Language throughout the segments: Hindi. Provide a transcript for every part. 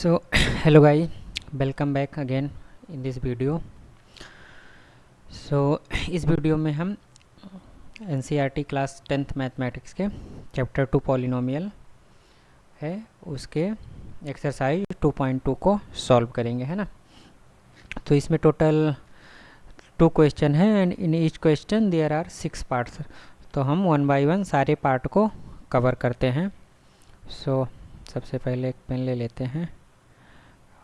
So hello guys, welcome back again in this video. So इस वीडियो में हम NCERT क्लास 10th मैथमेटिक्स के चैप्टर 2 पॉलिनोमियल है उसके एक्सरसाइज 2.2 को सॉल्व करेंगे, है ना। तो इसमें टोटल 2 क्वेश्चन है and in each question there are 6 parts. तो हम 1 बाय 1 सारे पार्ट को कवर करते हैं। सो सबसे पहले एक पेन ले लेते हैं।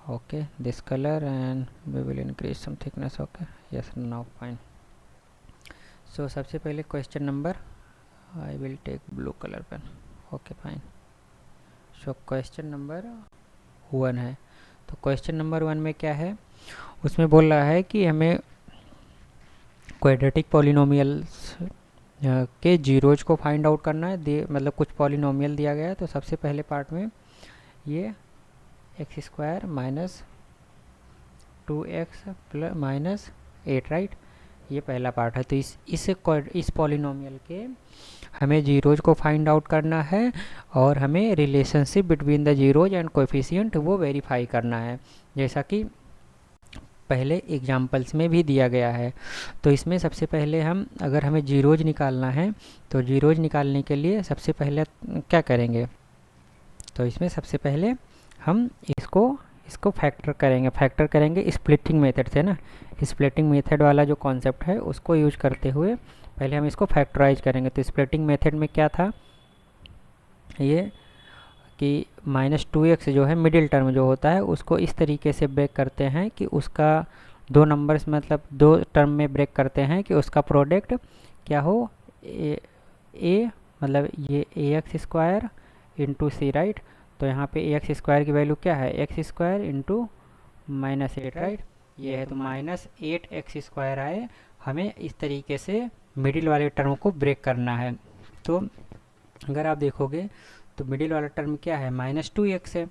Okay, this color and we will increase some thickness. Okay, yes, now fine. So सबसे पहले question number I will take blue color pen. Okay, fine. So question number 1 है। तो क्वेश्चन नंबर 1 में क्या है, उसमें बोल रहा है कि हमें क्वाड्रेटिक पॉलिनोमियल्स के जीरोज को फाइंड आउट करना है। मतलब कुछ पॉलिनोमियल दिया गया है। तो सबसे पहले पार्ट में ये X square minus 2x plus minus 8, right, ये पहला पार्ट है। तो इस पॉलिनोमियल के हमें जीरोज को फाइंड आउट करना है और हमें relationship between the zeros and coefficient वो वेरीफाई करना है, जैसा कि पहले एग्जाम्पल्स में भी दिया गया है। तो इसमें सबसे पहले अगर हमें जीरोज निकालना है तो जीरोज निकालने के लिए सबसे पहले क्या करेंगे, तो इसमें सबसे पहले हम इसको फैक्टर करेंगे स्प्लिटिंग मेथड से ना। स्प्लिटिंग मेथड वाला जो कॉन्सेप्ट है उसको यूज करते हुए पहले हम इसको फैक्टराइज करेंगे। तो स्प्लिटिंग मेथड में क्या था, ये कि -2x जो है मिडिल टर्म जो होता है उसको इस तरीके से ब्रेक करते हैं कि उसका दो नंबर्स मतलब दो टर्म में ब्रेक करते हैं कि उसका प्रोडक्ट क्या हो, ए मतलब ये ax स्क्वायर इंटू सी, राइट। तो यहाँ पे एक्स स्क्वायर की वैल्यू क्या है, एक्स स्क्वायर इंटू -8, राइट, ये है। तो -8x स्क्वायर आए। हमें इस तरीके से मिडिल वाले टर्म को ब्रेक करना है। तो अगर आप देखोगे तो मिडिल वाला टर्म क्या है, -2x है।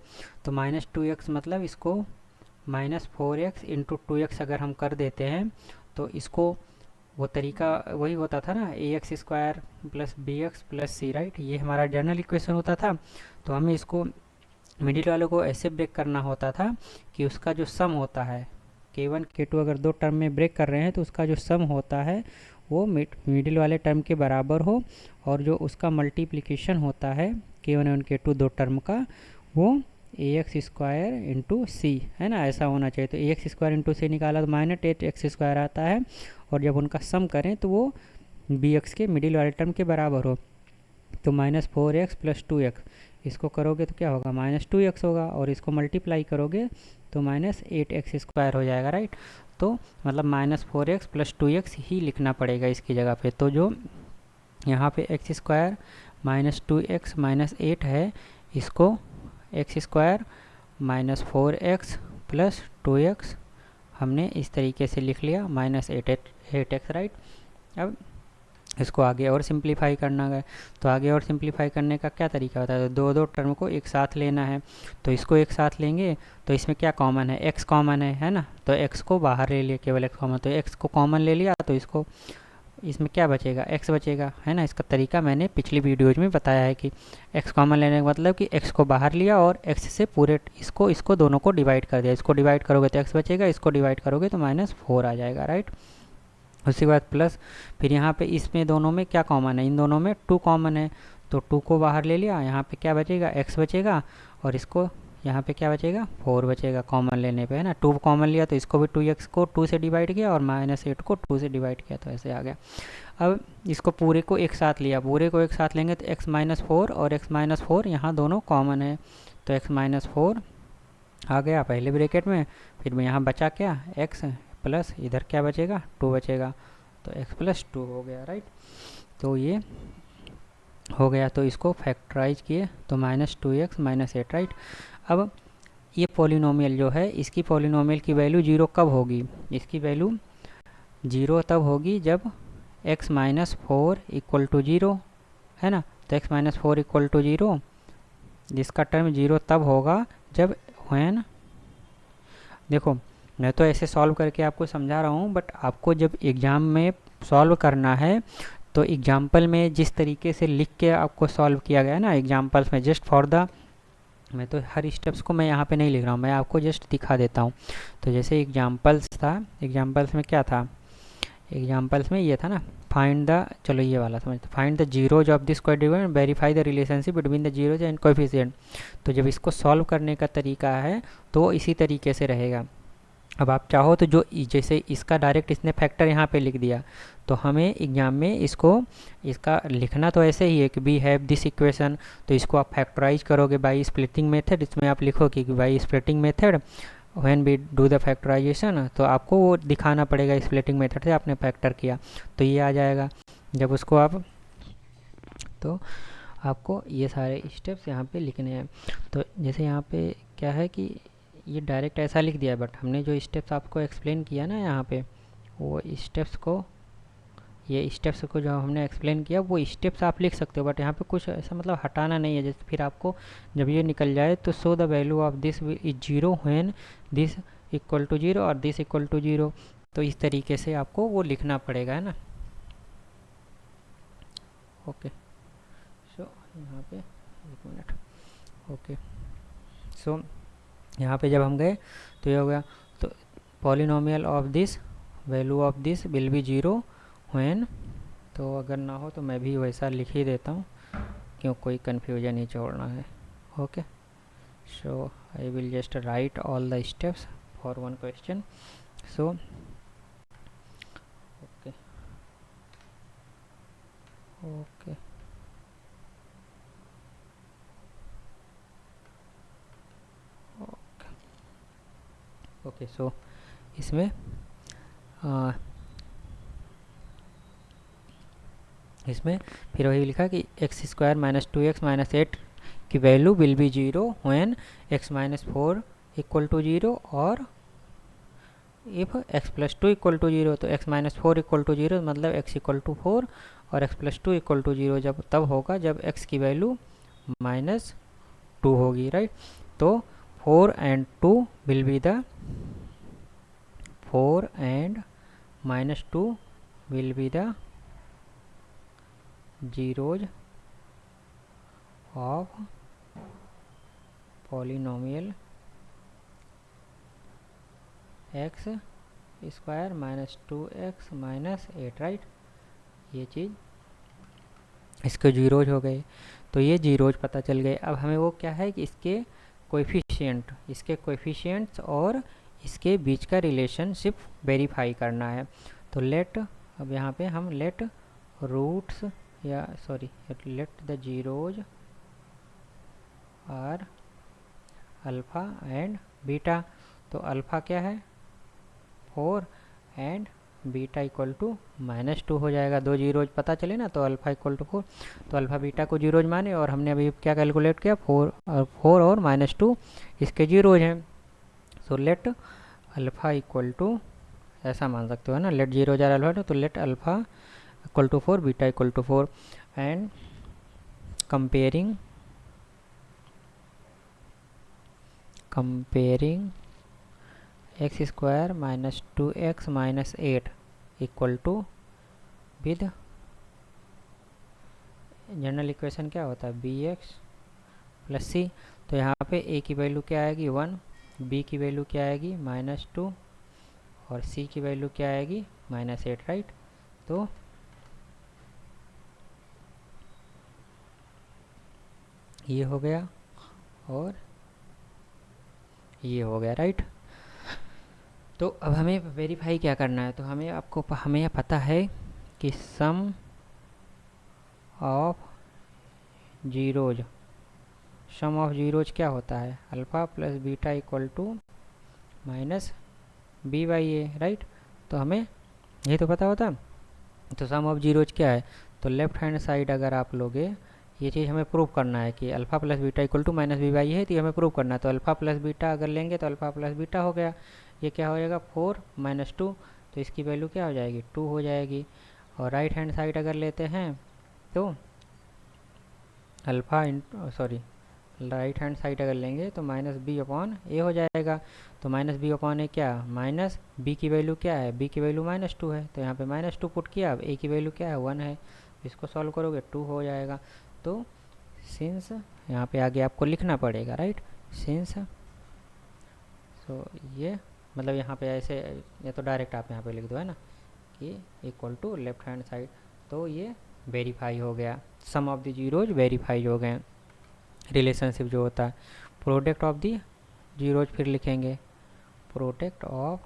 तो -2x मतलब इसको -4x इंटू 2x अगर हम कर देते हैं तो इसको वो तरीका वही होता था ना, ax square plus bx plus सी, राइट, ये हमारा जनरल इक्वेशन होता था। तो हमें इसको मिडिल वाले को ऐसे ब्रेक करना होता था कि उसका जो सम होता है k1 k2 अगर दो टर्म में ब्रेक कर रहे हैं तो उसका जो सम होता है वो मिडिल वाले टर्म के बराबर हो, और जो उसका मल्टीप्लिकेशन होता है k1 और k2 दो टर्म का वो ax स्क्वायर इंटू सी, है ना, ऐसा होना चाहिए। तो ax स्क्वायर इंटू सी निकाला तो -8x स्क्वायर आता है, और जब उनका सम करें तो वो bx के मिडिल वाले टर्म के बराबर हो। तो -4x प्लस 2x इसको करोगे तो क्या होगा, -2x होगा, और इसको मल्टीप्लाई करोगे तो -8x स्क्वायर हो जाएगा, राइट। तो मतलब -4x प्लस 2x ही लिखना पड़ेगा इसकी जगह पे। तो जो यहाँ पे x स्क्वायर -2x -8 है, इसको x square -4x plus 2x हमने इस तरीके से लिख लिया -8x, राइट। अब इसको आगे और सिंप्लीफाई करना है। तो आगे और सिंप्लीफाई करने का क्या तरीका होता है, तो दो टर्म को एक साथ लेना है। तो इसको एक साथ लेंगे तो इसमें क्या कॉमन है, x कॉमन है ना। तो x को बाहर ले लिया, केवल x कॉमन, तो x को कॉमन ले लिया तो इसको इसमें क्या बचेगा, x बचेगा, है ना। इसका तरीका मैंने पिछली वीडियोज में बताया है कि x कॉमन लेने का मतलब कि x को बाहर लिया और x से पूरे इसको दोनों को डिवाइड कर दिया। इसको डिवाइड करोगे तो x बचेगा, इसको डिवाइड करोगे तो -4 आ जाएगा, राइट। उसके बाद प्लस फिर यहाँ पे इसमें दोनों में क्या कॉमन है, इन दोनों में 2 कॉमन है। तो 2 को बाहर ले लिया, यहाँ पे क्या बचेगा, x बचेगा, और इसको यहाँ पे क्या बचेगा, 4 बचेगा कॉमन लेने पे, है ना। 2 कॉमन लिया तो इसको भी 2x को 2 से डिवाइड किया और -8 को 2 से डिवाइड किया, तो ऐसे आ गया। अब इसको पूरे को एक साथ लिया, पूरे को एक साथ लेंगे तो x -4 और x -4 यहाँ दोनों कॉमन है। तो x -4 आ गया पहले ब्रैकेट में, फिर यहाँ बचा क्या, x प्लस इधर क्या बचेगा, 2 बचेगा, तो x प्लस 2 हो गया, राइट। तो ये हो गया। तो इसको फैक्टराइज किए तो -2x -8, राइट। अब ये पॉलिनोमियल जो है, इसकी पॉलिनोमियल की वैल्यू 0 कब होगी, इसकी वैल्यू 0 तब होगी जब x -4 इक्वल टू 0, है ना। तो x -4 इक्वल टू 0, जिसका टर्म 0 तब होगा जब, है ना। देखो मैं तो ऐसे सॉल्व करके आपको समझा रहा हूँ, बट आपको जब एग्ज़ाम में सॉल्व करना है तो एग्जाम्पल में जिस तरीके से लिख के आपको सॉल्व किया गया है ना, एग्जाम्पल्स में जस्ट फॉर द मैं तो हर स्टेप्स को मैं यहाँ पे नहीं लिख रहा हूँ, मैं आपको जस्ट दिखा देता हूँ। तो जैसे एग्जाम्पल्स था, एग्जाम्पल्स में क्या था, एग्जाम्पल्स में ये था ना, फाइंड द, चलो ये वाला समझते, find the zeros of this quadratic and verify the relationship between the zeros and coefficient. तो जब इसको सॉल्व करने का तरीका है तो इसी तरीके से रहेगा। अब आप चाहो तो जो जैसे इसका डायरेक्ट इसने फैक्टर यहाँ पे लिख दिया, तो हमें एग्जाम में इसका लिखना तो ऐसे ही है कि वी हैव दिस इक्वेशन, तो इसको आप फैक्टराइज करोगे बाई स्प्लिटिंग मेथड। इसमें आप लिखोगे कि by splitting method when we do the factorisation, तो आपको वो दिखाना पड़ेगा स्प्लिटिंग मेथड से आपने फैक्टर किया, तो ये आ जाएगा। जब उसको आप, तो आपको ये सारे स्टेप्स यहाँ पे लिखने हैं। तो जैसे यहाँ पे क्या है कि ये डायरेक्ट ऐसा लिख दिया है, बट हमने जो स्टेप्स आपको एक्सप्लेन किया ना यहाँ पे, वो स्टेप्स को, ये स्टेप्स को जो हमने एक्सप्लेन किया वो स्टेप्स आप लिख सकते हो, बट यहाँ पे कुछ ऐसा मतलब हटाना नहीं है। जैसे फिर आपको जब ये निकल जाए तो show the value of this is zero when this equal to zero और दिस इक्वल टू जीरो, तो इस तरीके से आपको वो लिखना पड़ेगा, है ना। ओके, सो यहाँ पे एक मिनट, ओके, सो यहाँ पे जब हम गए तो ये हो गया, तो polynomial of this value of this will be zero when, तो अगर ना हो तो मैं भी वैसा लिख ही देता हूँ, क्यों कोई कन्फ्यूजन नहीं छोड़ना है। Okay, so I will just write all the steps for one question. So okay, okay, okay, so इसमें इसमें फिर वही लिखा कि x square minus 2x minus 8 की value will be zero when x minus 4 equal to zero और if x plus 2 equal to zero. तो x minus 4 equal to zero मतलब x इक्वल टू 4 और x plus 2 equal to zero जब तब होगा जब x की वैल्यू माइनस 2 होगी, राइट। तो 4 and 2 will be the 4 and minus 2 will be the zeros of polynomial x square minus 2x minus 8, right. ये चीज़ इसके जीरोज हो गए, तो ये जीरोज पता चल गए। अब हमें वो क्या है कि इसके कोएफिशिएंट्स और इसके बीच का रिलेशनशिप वेरीफाई करना है। तो लेट, अब यहाँ पे हम लेट रूट्स या sorry let the zeros are alpha and beta. तो अल्फ़ा क्या है 4 and beta equal to minus 2 हो जाएगा। दो जीरोज पता चले ना, तो अल्फ़ा इक्वल टू 4, तो अल्फ़ा बीटा को जीरोज माने और हमने अभी क्या कैलकुलेट किया 4 और माइनस 2 इसके जीरोज हैं। So let alpha equal to, ऐसा मान सकते हो ना, लेट जीरोज आर अल्फ़ा, तो let alpha equal to 4 beta equal to 4 and comparing x square minus 2x minus 8 equal to with general equation क्या होता है bx प्लस सी। तो यहाँ पे a की वैल्यू क्या आएगी 1, b की वैल्यू क्या आएगी माइनस 2 और c की वैल्यू क्या आएगी माइनस 8, राइट। तो ये हो गया और ये हो गया, राइट। तो अब हमें वेरीफाई क्या करना है, तो हमें यह पता है कि सम ऑफ जीरोज क्या होता है alpha plus beta equal to minus B by a, right. तो हमें ये तो पता होता। तो सम ऑफ जीरोज क्या है, तो लेफ्ट हैंड साइड अगर आप लोगे, ये चीज़ हमें प्रूव करना है कि alpha plus beta equal to minus B by है, तो ये हमें प्रूव करना है। तो अल्फ़ा प्लस बीटा अगर लेंगे तो अल्फ़ा प्लस बीटा हो गया, ये क्या हो जाएगा 4 माइनस 2, तो इसकी वैल्यू क्या हो जाएगी 2 हो जाएगी। और राइट हैंड साइड अगर लेते हैं तो alpha sorry right hand side अगर लेंगे तो माइनस बी अपॉन ए हो जाएगा। तो माइनस बी अपॉन ए क्या, माइनस बी की वैल्यू क्या है, बी की वैल्यू माइनस 2 है, तो यहाँ पे माइनस 2 पुट किया। अब ए की वैल्यू क्या है 1 है, इसको सॉल्व करोगे 2 हो जाएगा। तो सिंस यहाँ पे आगे आपको लिखना पड़ेगा, राइट। सिंस सो ये मतलब यहाँ पे ऐसे, ये तो डायरेक्ट आप यहाँ पे लिख दो, है ना, कि equal to left hand side, तो ये वेरीफाई हो गया, sum of the zeros verify हो गए। रिलेशनशिप जो होता है प्रोडक्ट ऑफ द जीरोज, फिर लिखेंगे product of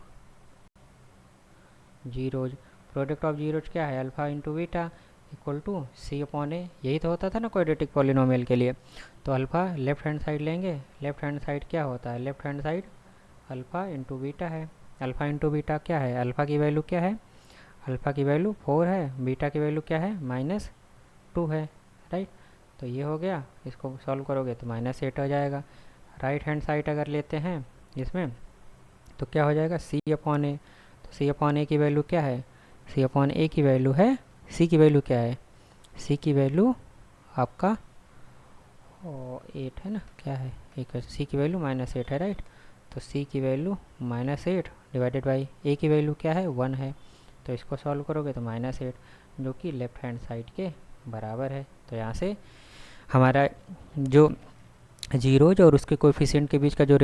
zeros. Product of zeros क्या है, alpha into beta equal to C upon A, यही तो होता था ना क्वाड्रेटिक पॉलिनोमियल के लिए। तो अल्फ़ा लेफ्ट हैंड साइड लेंगे, लेफ्ट हैंड साइड क्या होता है, left hand side alpha into beta है। अल्फ़ा इंटू बीटा क्या है, अल्फ़ा की वैल्यू क्या है, अल्फ़ा की वैल्यू 4 है, बीटा की वैल्यू क्या है -2 है, राइट। तो ये हो गया, इसको सॉल्व करोगे तो -8 हो जाएगा। राइट हैंड साइड अगर लेते हैं इसमें तो क्या हो जाएगा, सी अपॉन ए। तो सी अपॉन ए की वैल्यू क्या है, सी अपॉन ए की वैल्यू है, सी की वैल्यू क्या है, सी की वैल्यू आपका 8 है ना, क्या है, एक सी की वैल्यू -8 है, राइट। तो सी की वैल्यू -8 डिवाइडेड बाई ए की वैल्यू क्या है 1 है। तो इसको सॉल्व करोगे तो -8 जो कि लेफ्ट हैंड साइड के बराबर है। तो यहाँ से हमारा जो जीरोज और उसके कोएफिशिएंट के बीच का जो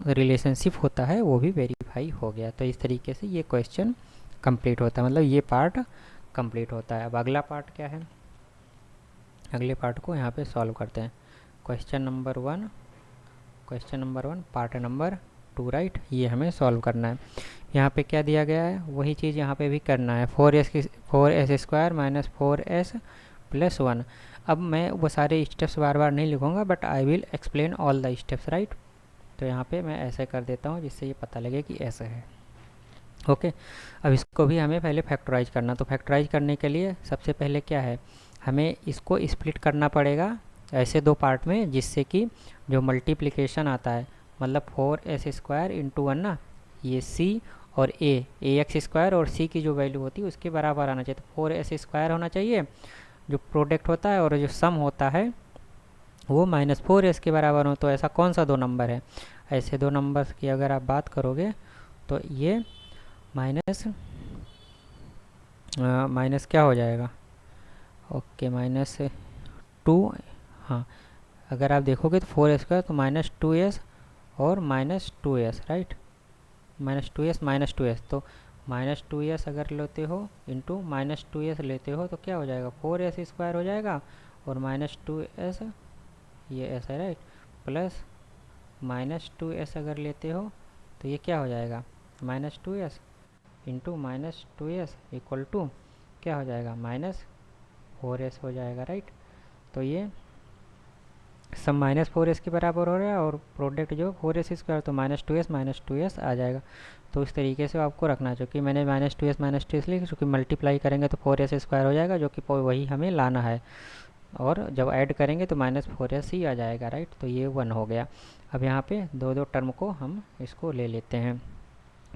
रिलेशनशिप होता है वो भी वेरीफाई हो गया। तो इस तरीके से ये क्वेश्चन कंप्लीट होता है, मतलब ये पार्ट कंप्लीट होता है। अब अगला पार्ट क्या है, अगले पार्ट को यहाँ पे सॉल्व करते हैं। Question number 1 part number 2, right, ये हमें सॉल्व करना है। यहाँ पे क्या दिया गया है वही चीज़ यहाँ पे भी करना है, 4s square minus 4s plus 1। अब मैं वो सारे स्टेप्स बार बार नहीं लिखूँगा, but I will explain all the steps, right. तो यहाँ पे मैं ऐसे कर देता हूँ जिससे ये पता लगे कि ऐसे है, ओके। अब इसको भी हमें पहले फैक्टराइज करना। तो फैक्टराइज करने के लिए सबसे पहले क्या है, हमें इसको स्प्लिट करना पड़ेगा ऐसे दो पार्ट में, जिससे कि जो मल्टीप्लिकेशन आता है, मतलब 4s स्क्वायर इंटू 1 ना, ये c और ax स्क्वायर और c की जो वैल्यू होती है उसके बराबर आना चाहिए। तो 4s स्क्वायर होना चाहिए जो प्रोडक्ट होता है, और जो सम होता है वो -4s के बराबर हो। तो ऐसा कौन सा दो नंबर है, ऐसे दो नंबर्स की अगर आप बात करोगे तो ये माइनस क्या हो जाएगा, ओके -2। हाँ, अगर आप देखोगे तो 4s स्क्वायर तो -2s और -2s, राइट, -2s तो -2s अगर लेते हो इंटू -2s लेते हो तो क्या हो जाएगा, 4s स्क्वायर हो जाएगा, और -2s ये ऐसा है, राइट, प्लस -2s अगर लेते हो तो ये क्या हो जाएगा, -2s into -2s equal to क्या हो जाएगा, -4s हो जाएगा, राइट। तो ये सब -4s के बराबर हो रहा है, और प्रोडक्ट जो 4s स्क्वायर तो -2s आ जाएगा। तो इस तरीके से आपको रखना है, क्योंकि मैंने -2s लिखा, क्योंकि मल्टीप्लाई करेंगे तो 4s स्क्वायर हो जाएगा, जो कि वही हमें लाना है, और जब ऐड करेंगे तो -4s ही आ जाएगा, राइट। तो ये 1 हो गया। अब यहाँ पे दो दो टर्म को हम इसको ले लेते हैं।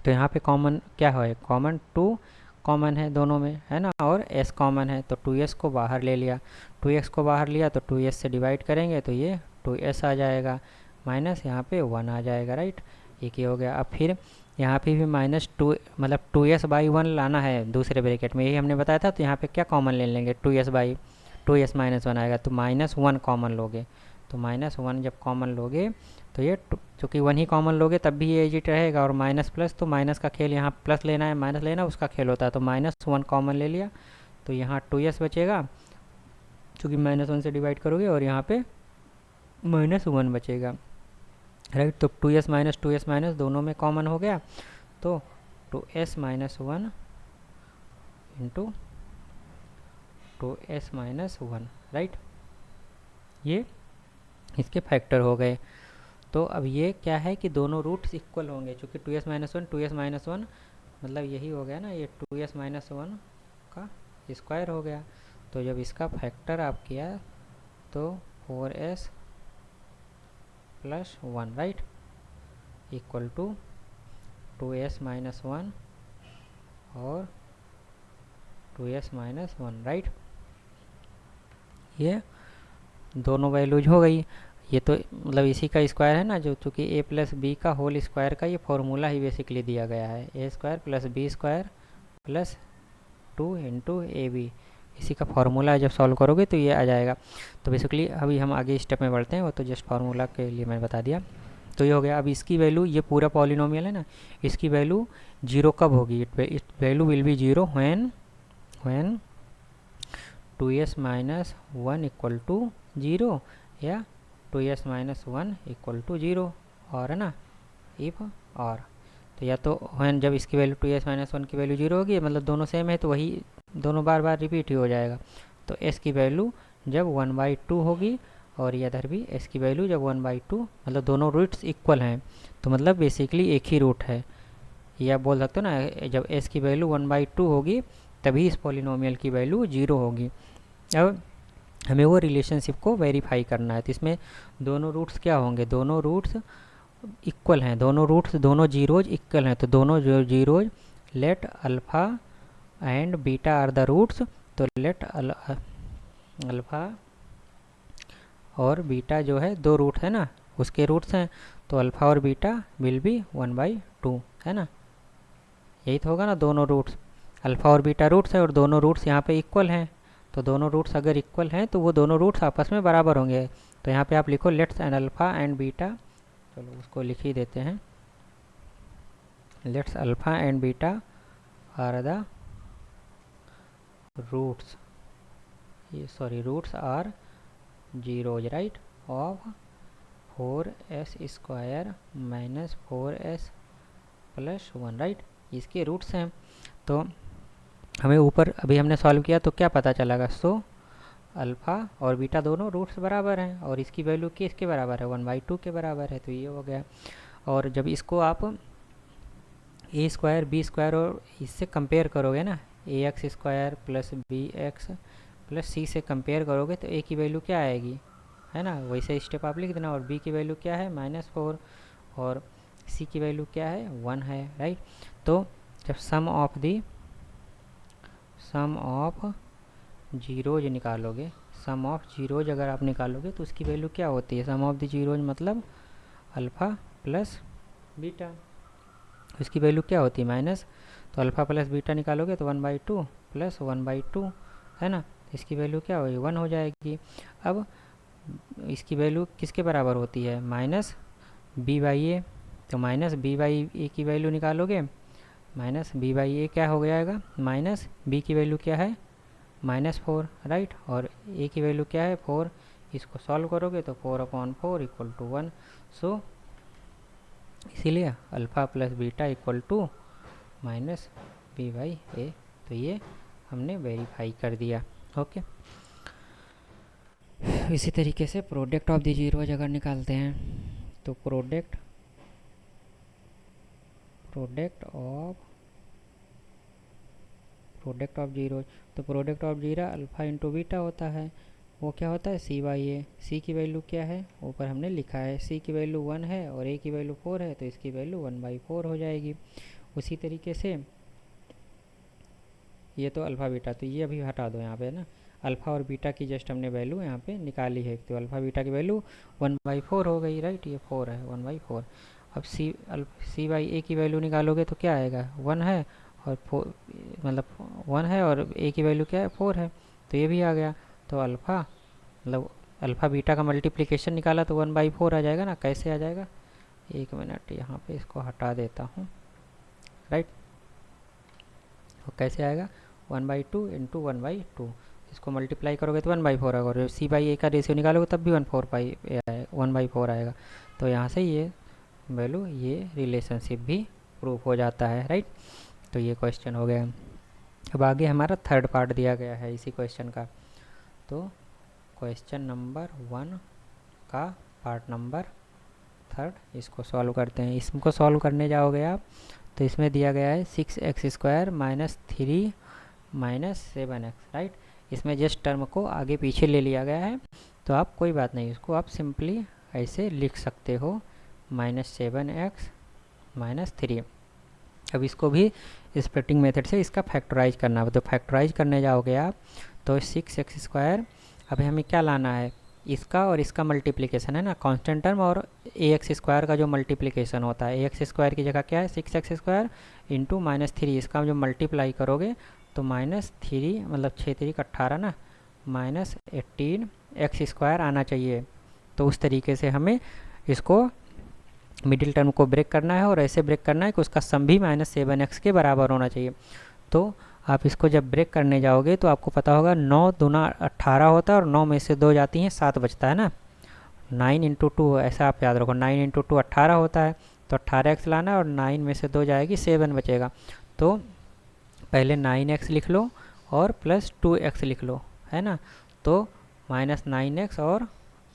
तो यहाँ पे कॉमन क्या है, कॉमन 2 कॉमन है दोनों में, है ना, और s कॉमन है, तो 2s को बाहर ले लिया, 2x को बाहर लिया तो 2s से डिवाइड करेंगे तो ये 2s आ जाएगा, माइनस यहाँ पे 1 आ जाएगा, राइट। एक ही हो गया। अब फिर यहाँ पे भी -2 मतलब 2s/1 लाना है दूसरे ब्रैकेट में, यही हमने बताया था। तो यहाँ पे क्या कॉमन ले लेंगे, 2s -1 आएगा, तो -1 कॉमन लोगे। तो -1 जब कॉमन लोगे तो ये चूँकि 1 ही कॉमन लोगे तब भी ये एजिट रहेगा, और माइनस प्लस, तो माइनस का खेल यहाँ प्लस लेना है माइनस लेना उसका खेल होता है। तो -1 कॉमन ले लिया तो यहाँ 2s बचेगा, चूँकि -1 से डिवाइड करोगे, और यहाँ पे -1 बचेगा, राइट। तो 2s दोनों में कॉमन हो गया, तो 2s -1 इंटू 2s -1, राइट, ये इसके फैक्टर हो गए। तो अब ये क्या है कि दोनों रूट्स इक्वल होंगे, चूँकि 2s -1 मतलब यही हो गया ना, ये 2s -1 का स्क्वायर हो गया। तो जब इसका फैक्टर आप किया तो 4s + 1, right, equal to 2s -1 और 2s -1, राइट। ये दोनों वैल्यूज हो गई। ये तो मतलब इसी का स्क्वायर है ना, जो चूँकि a + b का होल स्क्वायर का ये फॉर्मूला ही बेसिकली दिया गया है, a² + b² + 2 × ab। इसी का फार्मूला है, जब सॉल्व करोगे तो ये आ जाएगा। तो बेसिकली अभी हम आगे स्टेप में बढ़ते हैं, वो तो जस्ट फार्मूला के लिए मैंने बता दिया। तो ये हो गया। अब इसकी वैल्यू, ये पूरा पॉलिनोमियल है ना, इसकी वैल्यू जीरो कब होगी? It value will be zero when 2s minus 1 equal to zero, या 2s minus 1 equal to zero, और है ना, इफ और। तो या तो व्हेन जब इसकी वैल्यू 2s माइनस 1 की वैल्यू जीरो होगी, मतलब दोनों सेम है, तो वही दोनों बार बार रिपीट ही हो जाएगा। तो s की वैल्यू जब 1/2 होगी, और इधर भी s की वैल्यू जब 1/2, मतलब दोनों रूट्स इक्वल हैं, तो मतलब बेसिकली एक ही रूट है। या आप बोल सकते हो ना, जब s की वैल्यू 1/2 होगी तभी इस पॉलिनोमियल की वैल्यू जीरो होगी। अब हमें वो रिलेशनशिप को वेरीफाई करना है। तो इसमें दोनों रूट्स क्या होंगे? दोनों रूट्स इक्वल हैं, दोनों जीरोज इक्वल हैं। तो दोनों जो zeros, let alpha and beta are the roots. तो लेट अल्फ़ा और बीटा जो है दो रूट है ना, उसके रूट्स हैं, तो अल्फ़ा और बीटा विल बी 1/2, है ना, यही तो होगा ना। दोनों रूट्स अल्फ़ा और बीटा रूट्स है, और दोनों रूट्स यहाँ पे इक्वल हैं। तो दोनों रूट्स अगर इक्वल हैं तो वो दोनों रूट्स आपस में बराबर होंगे। तो यहाँ पे आप लिखो let's and alpha and beta, चलो उसको लिख ही देते हैं, let's alpha and beta are the roots, ये sorry roots are zeros, right, of 4s square minus 4s plus 1, right, इसके रूट्स हैं। तो हमें ऊपर अभी हमने सॉल्व किया तो क्या पता चलेगा? सो अल्फ़ा और बीटा दोनों रूट्स बराबर हैं, और इसकी वैल्यू किसके बराबर है? 1/2 के बराबर है। तो ये हो गया। और जब इसको आप ए स्क्वायर बी स्क्वायर और इससे कंपेयर करोगे ना, A x square plus B x plus C से कंपेयर करोगे, तो ए की वैल्यू क्या आएगी, है ना, वैसे स्टेप आप लिख देना। और बी की वैल्यू क्या है? -4, और सी की वैल्यू क्या है? 1 है, राइट। तो जब सम ऑफ जीरोज निकालोगे, सम ऑफ जीरोज अगर आप निकालोगे तो उसकी वैल्यू क्या होती है? सम ऑफ द जीरोज मतलब अल्फ़ा प्लस बीटा, उसकी वैल्यू क्या होती है? माइनस। तो अल्फ़ा प्लस बीटा निकालोगे तो 1/2 प्लस 1/2, है ना, इसकी वैल्यू क्या होगी? 1 हो जाएगी। अब इसकी वैल्यू किसके बराबर होती है? Minus b/a। तो माइनस b/a की वैल्यू निकालोगे, माइनस b/a क्या हो जाएगा? माइनस b की वैल्यू क्या है? -4, राइट, और a की वैल्यू क्या है? 4। इसको सॉल्व करोगे तो 4/4 इक्वल टू 1। सो इसीलिए alpha plus beta equal to minus b/a। तो ये हमने वेरीफाई कर दिया। ओके, इसी तरीके से प्रोडक्ट ऑफ द जीरोज अगर निकालते हैं, तो प्रोडक्ट ऑफ जीरोज, तो product of zero alpha into beta होता है, वो क्या होता है? c/a। c की वैल्यू क्या है? ऊपर हमने लिखा है, c की वैल्यू 1 है और a की वैल्यू 4 है, तो इसकी वैल्यू 1/4 हो जाएगी। उसी तरीके से ये तो अल्फ़ा बीटा, तो ये अभी हटा दो यहाँ पे ना, अल्फ़ा और बीटा की जस्ट हमने वैल्यू यहाँ पे निकाली है। तो अल्फ़ा बीटा की वैल्यू 1/4 हो गई, राइट, ये 4 है, 1/4। अब c/a की वैल्यू निकालोगे तो क्या आएगा? 1 है, और 4, मतलब 1 है, और a की वैल्यू क्या है? 4 है, तो ये भी आ गया। तो अल्फ़ा मतलब अल्फ़ा बीटा का मल्टीप्लिकेशन निकाला तो 1/4 आ जाएगा ना। कैसे आ जाएगा? एक मिनट, यहाँ पे इसको हटा देता हूँ, राइट। तो कैसे आएगा? 1/2 इंटू 1/2, इसको मल्टीप्लाई करोगे तो 1/4 आएगा, और c/a का रेशियो निकालोगे तब भी 1/4 आएगा। तो यहाँ से ये वैल्यू, ये रिलेशनशिप भी प्रूफ हो जाता है, राइट। तो ये क्वेश्चन हो गया। अब आगे हमारा थर्ड पार्ट दिया गया है इसी क्वेश्चन का। तो क्वेश्चन नंबर 1 का पार्ट नंबर 3, इसको सॉल्व करते हैं। इसको सॉल्व करने जाओगे आप तो इसमें दिया गया है 6x² minus 3 minus 7x, right. इसमें जस्ट टर्म को आगे पीछे ले लिया गया है, तो आप कोई बात नहीं, इसको आप सिंपली ऐसे लिख सकते हो, -7x माइनस 3। अब इसको भी स्प्लिटिंग मेथड से इसका फैक्टराइज करना है। तो फैक्टराइज करने जाओगे आप तो 6x², अभी हमें क्या लाना है? इसका और इसका मल्टीप्लिकेशन, है ना, कांस्टेंट टर्म और ax² का जो मल्टीप्लिकेशन होता है, ax² की जगह क्या है? 6x² इंटू -3, इसका जो मल्टीप्लाई करोगे तो -3 मतलब 6×3 = 18 ना, -18x² आना चाहिए। तो उस तरीके से हमें इसको मिडिल टर्म को ब्रेक करना है, और ऐसे ब्रेक करना है कि उसका सम भी -7x के बराबर होना चाहिए। तो आप इसको जब ब्रेक करने जाओगे तो आपको पता होगा 9 दूना 18 होता है, और 9 में से 2 जाती हैं, 7 बचता है ना। 9 × 2 ऐसा आप याद रखो, 9 × 2 18 होता है, तो 18x लाना है, और 9 में से 2 जाएगी, 7 बचेगा। तो पहले 9x लिख लो और प्लस 2x लिख लो, है ना। तो -9x और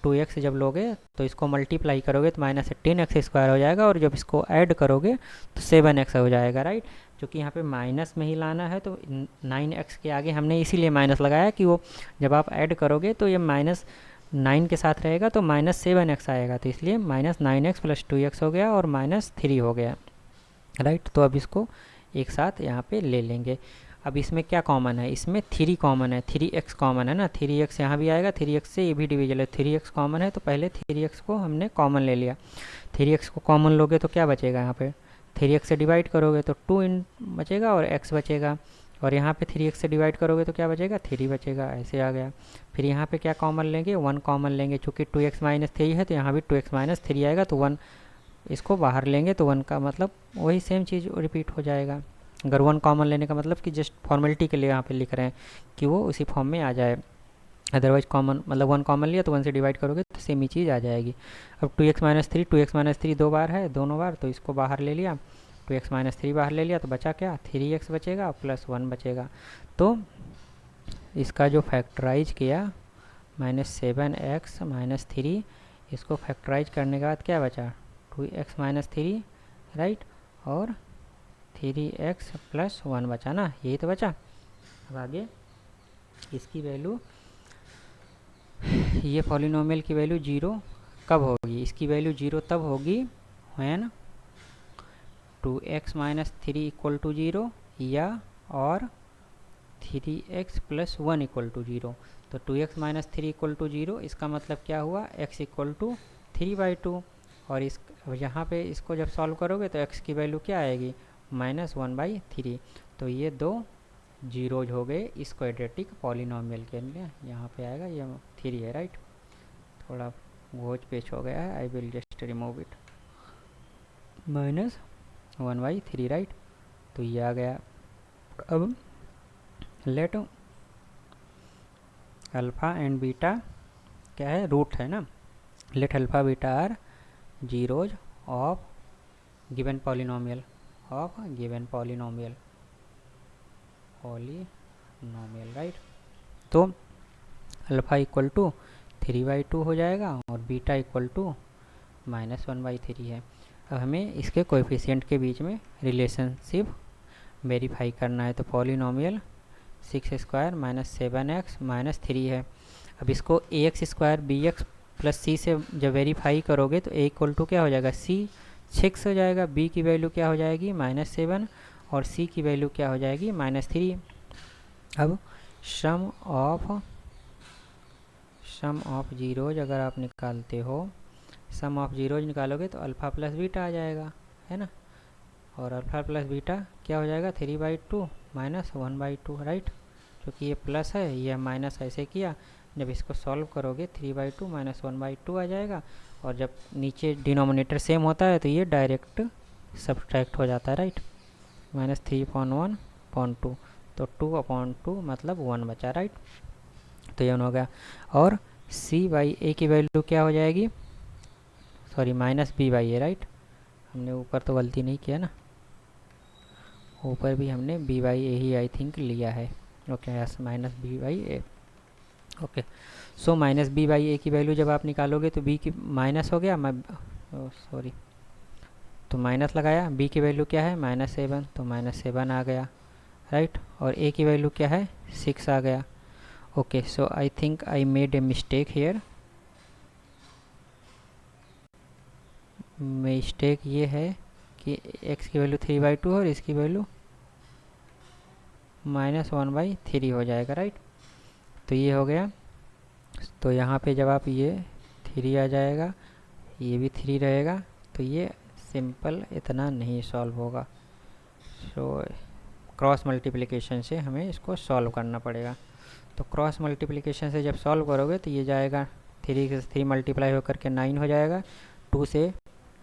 2x जब लोगे तो इसको मल्टीप्लाई करोगे तो -18x² हो जाएगा, और जब इसको ऐड करोगे तो 7x हो जाएगा, राइट। क्योंकि यहाँ पे माइनस में ही लाना है, तो 9x के आगे हमने इसीलिए माइनस लगाया कि वो जब आप ऐड करोगे तो ये -9 के साथ रहेगा, तो -7x आएगा, तो इसलिए -9x + 2x हो गया और -3 हो गया, राइट। तो अब इसको एक साथ यहाँ पे ले लेंगे। अब इसमें क्या कॉमन है, इसमें 3 कॉमन है, 3x कॉमन है ना, 3x यहाँ भी आएगा, 3x से ये भी डिविजल है, 3x कॉमन है, तो पहले 3x को हमने कॉमन ले लिया। 3x को कॉमन लोगे तो क्या बचेगा, यहाँ पे 3x से डिवाइड करोगे तो 2 बचेगा और x बचेगा, और यहाँ पे 3x से डिवाइड करोगे तो क्या बचेगा, 3 बचेगा, ऐसे आ गया। फिर यहाँ पे क्या कॉमन लेंगे, 1 कॉमन लेंगे, चूँकि 2x - 3 है तो यहाँ भी 2x - 3 आएगा, तो 1 इसको बाहर लेंगे, तो 1 का मतलब वही सेम चीज़ रिपीट हो जाएगा। अगर 1 कॉमन लेने का मतलब कि जस्ट फॉर्मेलिटी के लिए यहाँ पे लिख रहे हैं कि वो उसी फॉर्म में आ जाए, अदरवाइज कॉमन मतलब 1 कॉमन लिया तो 1 से डिवाइड करोगे तो सेम ही चीज़ आ जाएगी। अब 2x - 3 2 बार है, दोनों बार, तो इसको बाहर ले लिया, 2x - 3 बाहर ले लिया, तो बचा क्या, 3x बचेगा प्लस 1 बचेगा। तो इसका जो फैक्टराइज किया -7x - 3, इसको फैक्टराइज करने के बाद क्या बचा, 2x - 3, राइट, और 3x + 1 बचा ना, यही तो बचा। अब आगे इसकी वैल्यू, ये पॉलिनोमियल की वैल्यू 0 कब होगी, इसकी वैल्यू 0 तब होगी व्हेन 2x - 3 = 0 या और 3x + 1 = 0। तो 2x - 3 = 0, इसका मतलब क्या हुआ, x = 3/2, और इस यहाँ पे इसको जब सॉल्व करोगे तो x की वैल्यू क्या आएगी, -1/3। तो ये 2 जीरोज हो गए इस क्वाड्रेटिक पॉलिनोमियल के लिए, यहाँ पे आएगा, ये 3 है, राइट। थोड़ा घोच पेच हो गया है, आई will just remove it, -1/3, right. तो ये आ गया। अब लेट अल्फ़ा एंड बीटा क्या है, रूट है ना, let alpha beta are zeros of given polynomial, right. तो अल्फ़ा = 3/2 हो जाएगा और बीटा = -1/3 है। अब हमें इसके कोएफिशिएंट के बीच में रिलेशनशिप वेरीफाई करना है। तो पॉलिनोमियल 6² - 7x - 3 है। अब इसको ax² bx + c से जब वेरीफाई करोगे तो a = क्या हो जाएगा, c 6 हो जाएगा, b की वैल्यू क्या हो जाएगी, -7, और c की वैल्यू क्या हो जाएगी, -3। अब सम ऑफ जीरोज अगर आप निकालते हो, सम ऑफ जीरोज निकालोगे तो अल्फ़ा + बीटा आ जाएगा, है ना, और अल्फ़ा + बीटा क्या हो जाएगा, 3/2 - 1/2, राइट। क्योंकि ये प्लस है, ये माइनस ऐसे किया, जब इसको सॉल्व करोगे 3/2 - 1/2 आ जाएगा, और जब नीचे डिनोमिनेटर सेम होता है तो ये डायरेक्ट सब्ट्रैक्ट हो जाता है, राइट। -3/1/2, तो 2/2 मतलब 1 बचा, राइट। तो ये हो गया। और c/a की वैल्यू क्या हो जाएगी, सॉरी -b/a, राइट। हमने ऊपर तो गलती नहीं किया ना, ऊपर भी हमने b/a ही आई थिंक लिया है, ओके, यस, -b/a, ओके। सो -b/a की वैल्यू जब आप निकालोगे तो b की माइनस हो गया, सॉरी, तो माइनस लगाया, b की वैल्यू क्या है, -7, तो -7 आ गया, राइट। और a की वैल्यू क्या है, 6 आ गया, okay. So I think I made a mistake here, mistake ये है कि x की वैल्यू 3/2 और इसकी वैल्यू -1/3 हो जाएगा, राइट। तो ये हो गया। तो यहाँ पे जब आप ये 3 आ जाएगा, ये भी 3 रहेगा, तो ये सिंपल इतना नहीं सॉल्व होगा। सो क्रॉस मल्टीप्लिकेशन से हमें इसको सॉल्व करना पड़ेगा। तो क्रॉस मल्टीप्लिकेशन से जब सॉल्व करोगे तो ये जाएगा 3 से 3 मल्टीप्लाई होकर के 9 हो जाएगा, 2 से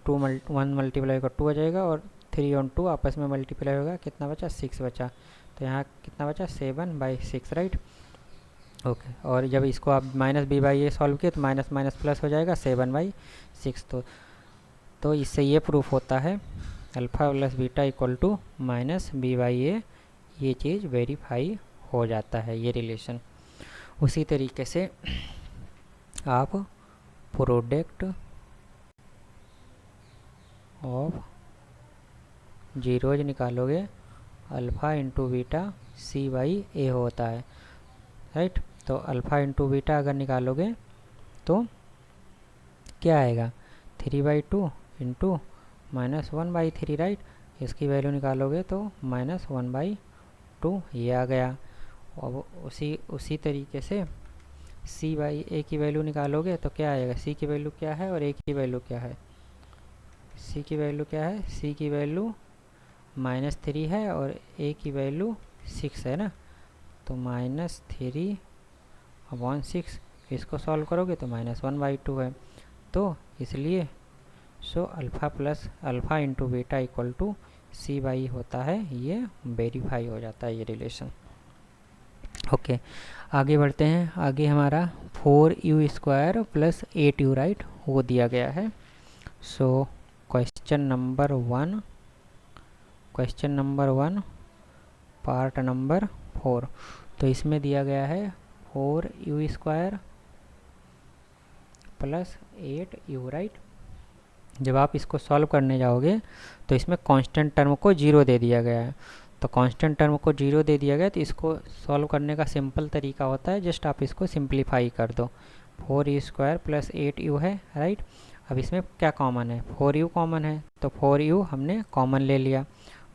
1 मल्टीप्लाई होकर 2 हो जाएगा, और 3 और 2 आपस में मल्टीप्लाई होगा, कितना बचा 6 बचा। तो यहाँ कितना बचा 7/6, राइट। ओके, और जब इसको आप minus B by a solve किए तो माइनस माइनस प्लस हो जाएगा 7/6। तो इससे ये प्रूफ होता है alpha plus beta equal to minus B by A, ये चीज़ वेरीफाई हो जाता है, ये रिलेशन। उसी तरीके से आप प्रोडक्ट ऑफ जीरोज निकालोगे, alpha into beta C by A होता है, राइट। तो अल्फ़ा इंटू बीटा अगर निकालोगे तो क्या आएगा 3/2 इंटू -1/3, राइट। इसकी वैल्यू निकालोगे तो -1/2 ये आ गया। अब उसी तरीके से सी बाई ए की वैल्यू निकालोगे तो क्या आएगा, सी की वैल्यू क्या है और ए की वैल्यू क्या है, सी की वैल्यू क्या है, सी की वैल्यू -3 है और ए की वैल्यू 6 है ना। तो -3/6, इसको सॉल्व करोगे तो -1/2 है। तो इसलिए alpha into beta equal to C by होता है, ये वेरीफाई हो जाता है ये रिलेशन। ओके, आगे बढ़ते हैं। आगे हमारा 4u² प्लस 8u, राइट, वो दिया गया है। Question number 1 part number 4। तो इसमें दिया गया है 4u² प्लस 8u, राइट। जब आप इसको सॉल्व करने जाओगे तो इसमें कांस्टेंट टर्म को 0 दे दिया गया है। तो कांस्टेंट टर्म को 0 दे दिया गया तो इसको सॉल्व करने का सिंपल तरीका होता है, जस्ट आप इसको सिंप्लीफाई कर दो। 4u² प्लस 8u है, राइट। अब इसमें क्या कॉमन है, 4u कॉमन है, तो 4u हमने कॉमन ले लिया।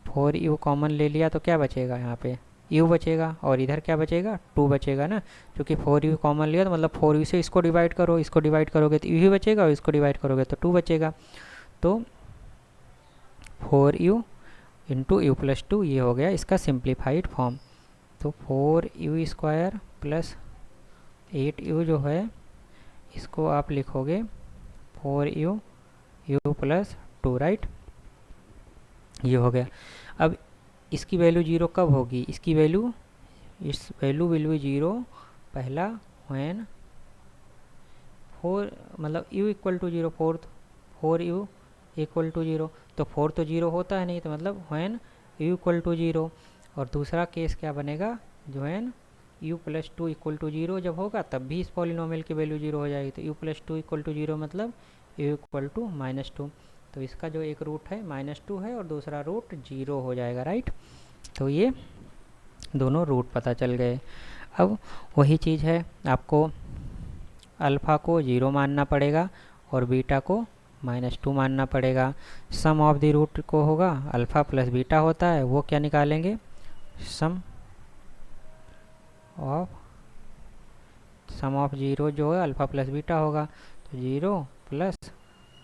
4u कॉमन ले लिया तो क्या बचेगा, यहाँ पे u बचेगा, और इधर क्या बचेगा 2 बचेगा ना, क्योंकि 4u कॉमन लिया तो मतलब 4u से इसको डिवाइड करो, इसको डिवाइड करोगे तो u ही बचेगा, और इसको डिवाइड करोगे तो 2 बचेगा। तो 4u इंटू u प्लस 2 ये हो गया इसका सिंप्लीफाइड फॉर्म। तो 4u² प्लस 8u जो है इसको आप लिखोगे 4u प्लस 2, राइट, ये हो गया। अब इसकी वैल्यू 0 कब होगी, इसकी वैल्यू विल बी 0 पहला व्हेन 4 मतलब u equal to 0, 4u equal to 0, तो 4 तो 0 होता है नहीं, तो मतलब व्हेन u इक्वल टू 0। और दूसरा केस क्या बनेगा, जो when u plus 2 equal to 0 जब होगा तब भी इस पॉलिनोमियल की वैल्यू 0 हो जाएगी। तो u प्लस 2 इक्वल टू 0 मतलब u इक्वल टू -2। तो इसका जो एक रूट है -2 है और दूसरा रूट 0 हो जाएगा, राइट। तो ये दोनों रूट पता चल गए। अब वही चीज़ है, आपको अल्फ़ा को 0 मानना पड़ेगा और बीटा को -2 मानना पड़ेगा। सम ऑफ द रूट को होगा, अल्फ़ा प्लस बीटा होता है, वो क्या निकालेंगे, सम ऑफ 0 जो है अल्फ़ा प्लस बीटा होगा। तो 0 प्लस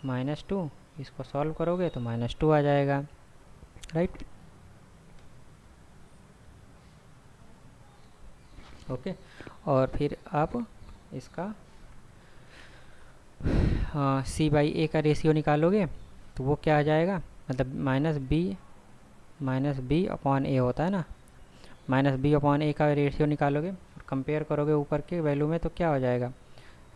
-2, इसको सॉल्व करोगे तो -2 आ जाएगा, राइट। ओके, और फिर आप इसका सी बाई ए का रेशियो निकालोगे तो वो क्या आ जाएगा, मतलब -b अपॉन ए होता है ना, -b अपॉन ए का रेशियो निकालोगे और कंपेयर करोगे ऊपर के वैल्यू में तो क्या हो जाएगा,